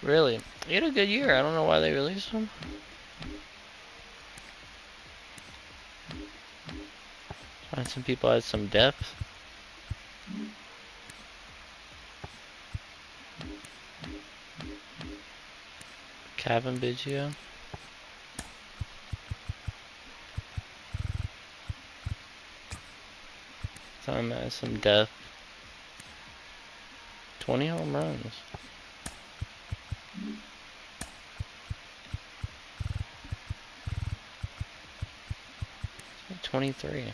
Really? He had a good year. I don't know why they released him. Find some people had some depth. Kevin Biggio. Time has some depth. 20 home runs. Like 23.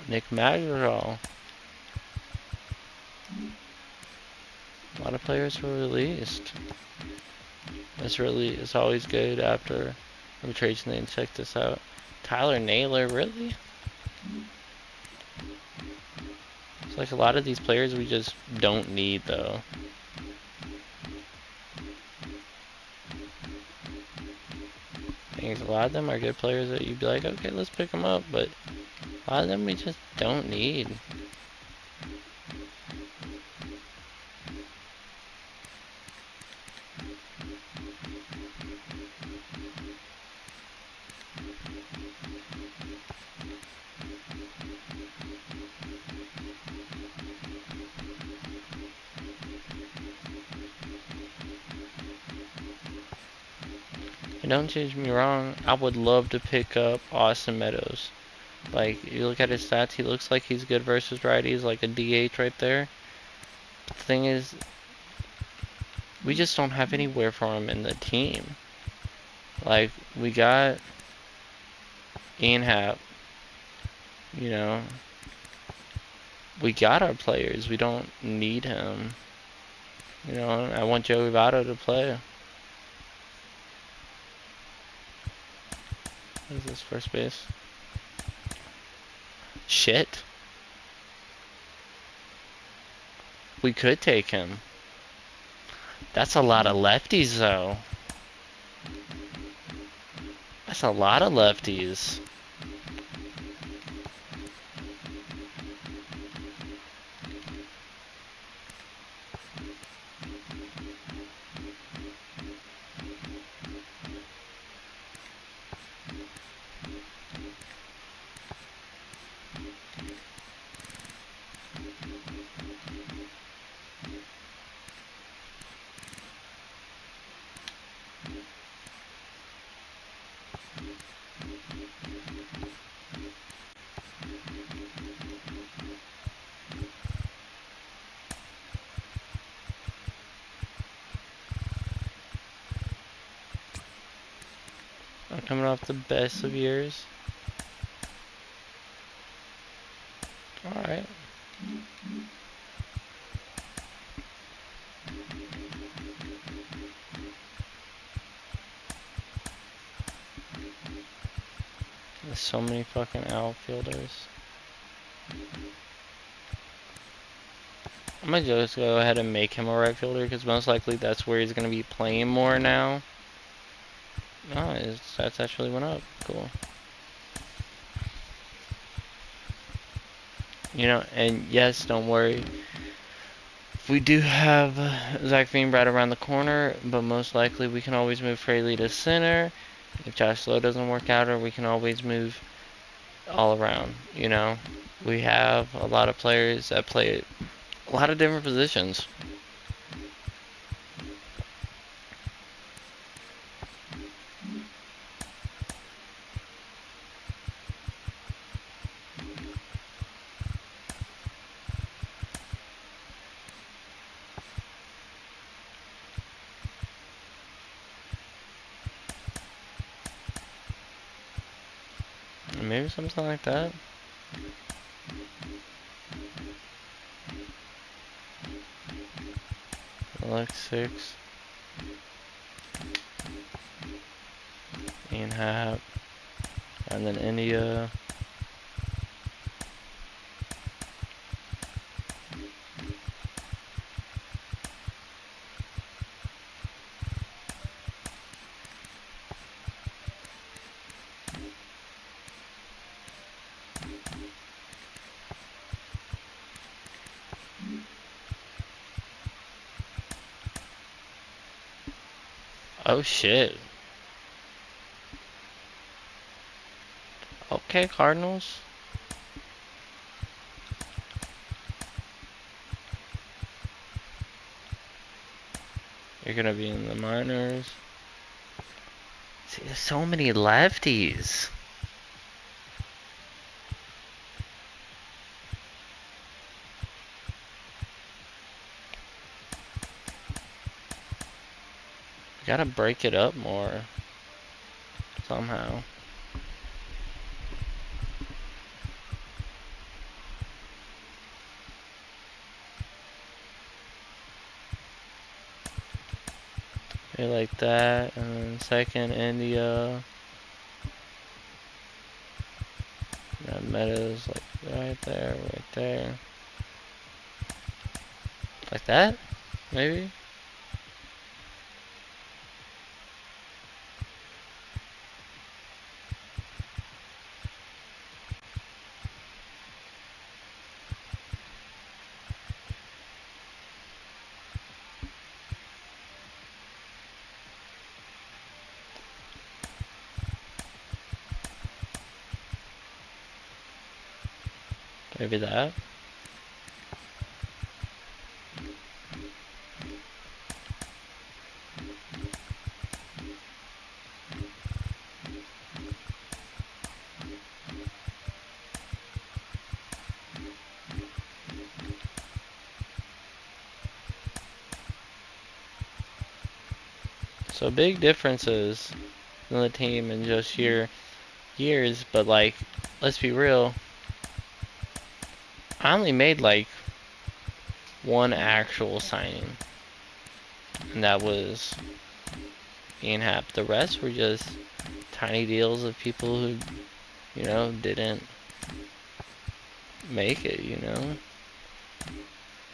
Nick Madrigal. A lot of players were released. It's always good after arbitration they check this out. Tyler Naylor, really? It's like a lot of these players we just don't need though. I think a lot of them are good players that you'd be like, okay, let's pick them up, but a lot of them we just don't need. And don't change me wrong, I would love to pick up Austin Meadows. Like, you look at his stats, he looks like he's good versus righties, like a DH right there. But the thing is, we just don't have anywhere for him in the team. Like, we got Ian Happ, you know. We got our players, we don't need him. You know, I want Joey Votto to play. What is this, first base? Shit. We could take him. That's a lot of lefties, though. That's a lot of lefties. I'm coming off the best of years. Alright. There's so many fucking outfielders. I'm gonna just go ahead and make him a right fielder because most likely that's where he's gonna be playing more now. No, his stats actually went up. Cool. You know, and yes, don't worry. We do have Zach Veen right around the corner, but most likely we can always move Fraley to center. If Josh Lowe doesn't work out, or we can always move all around. You know, we have a lot of players that play a lot of different positions. Maybe something like that. Alex 6. Ian Happ. And then India. Oh shit. Okay, Cardinals. You're gonna be in the minors. See, there's so many lefties. We gotta break it up more. Somehow. Maybe like that. And then second, India. Got Meadows like right there, right there. Like that? Maybe? Maybe that? So big differences in the team in just years, but like, let's be real. I only made like one actual signing. And that was Ian Happ. The rest were just tiny deals of people who, you know, didn't make it, you know?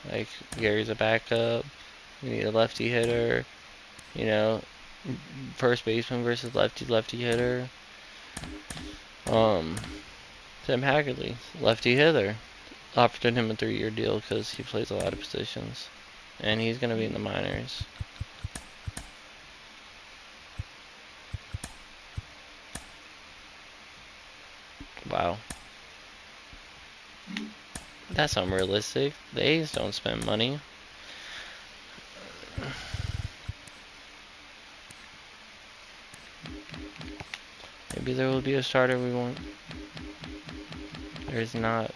Like, Gary's a backup. We need a lefty hitter. You know, first baseman versus lefty hitter. Tim Haggerty, lefty hitter. Offered him a 3-year deal because he plays a lot of positions. And he's going to be in the minors. Wow. That's unrealistic. The A's don't spend money. Maybe there will be a starter we want. There's not.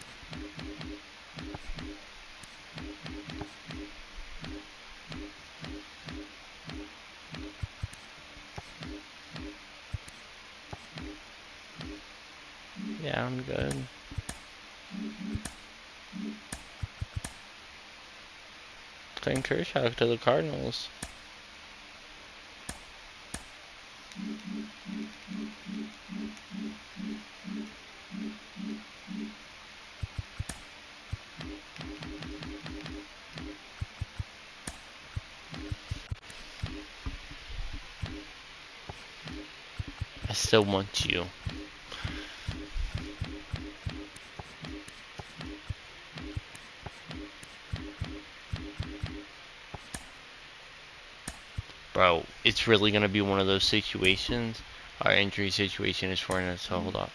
Yeah, I'm good. Clayton Kershaw to the Cardinals. still want you. Bro, it's really gonna be one of those situations. Our injury situation is for us, so hold on.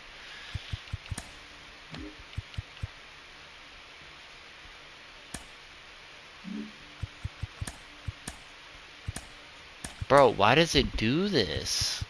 Bro, why does it do this?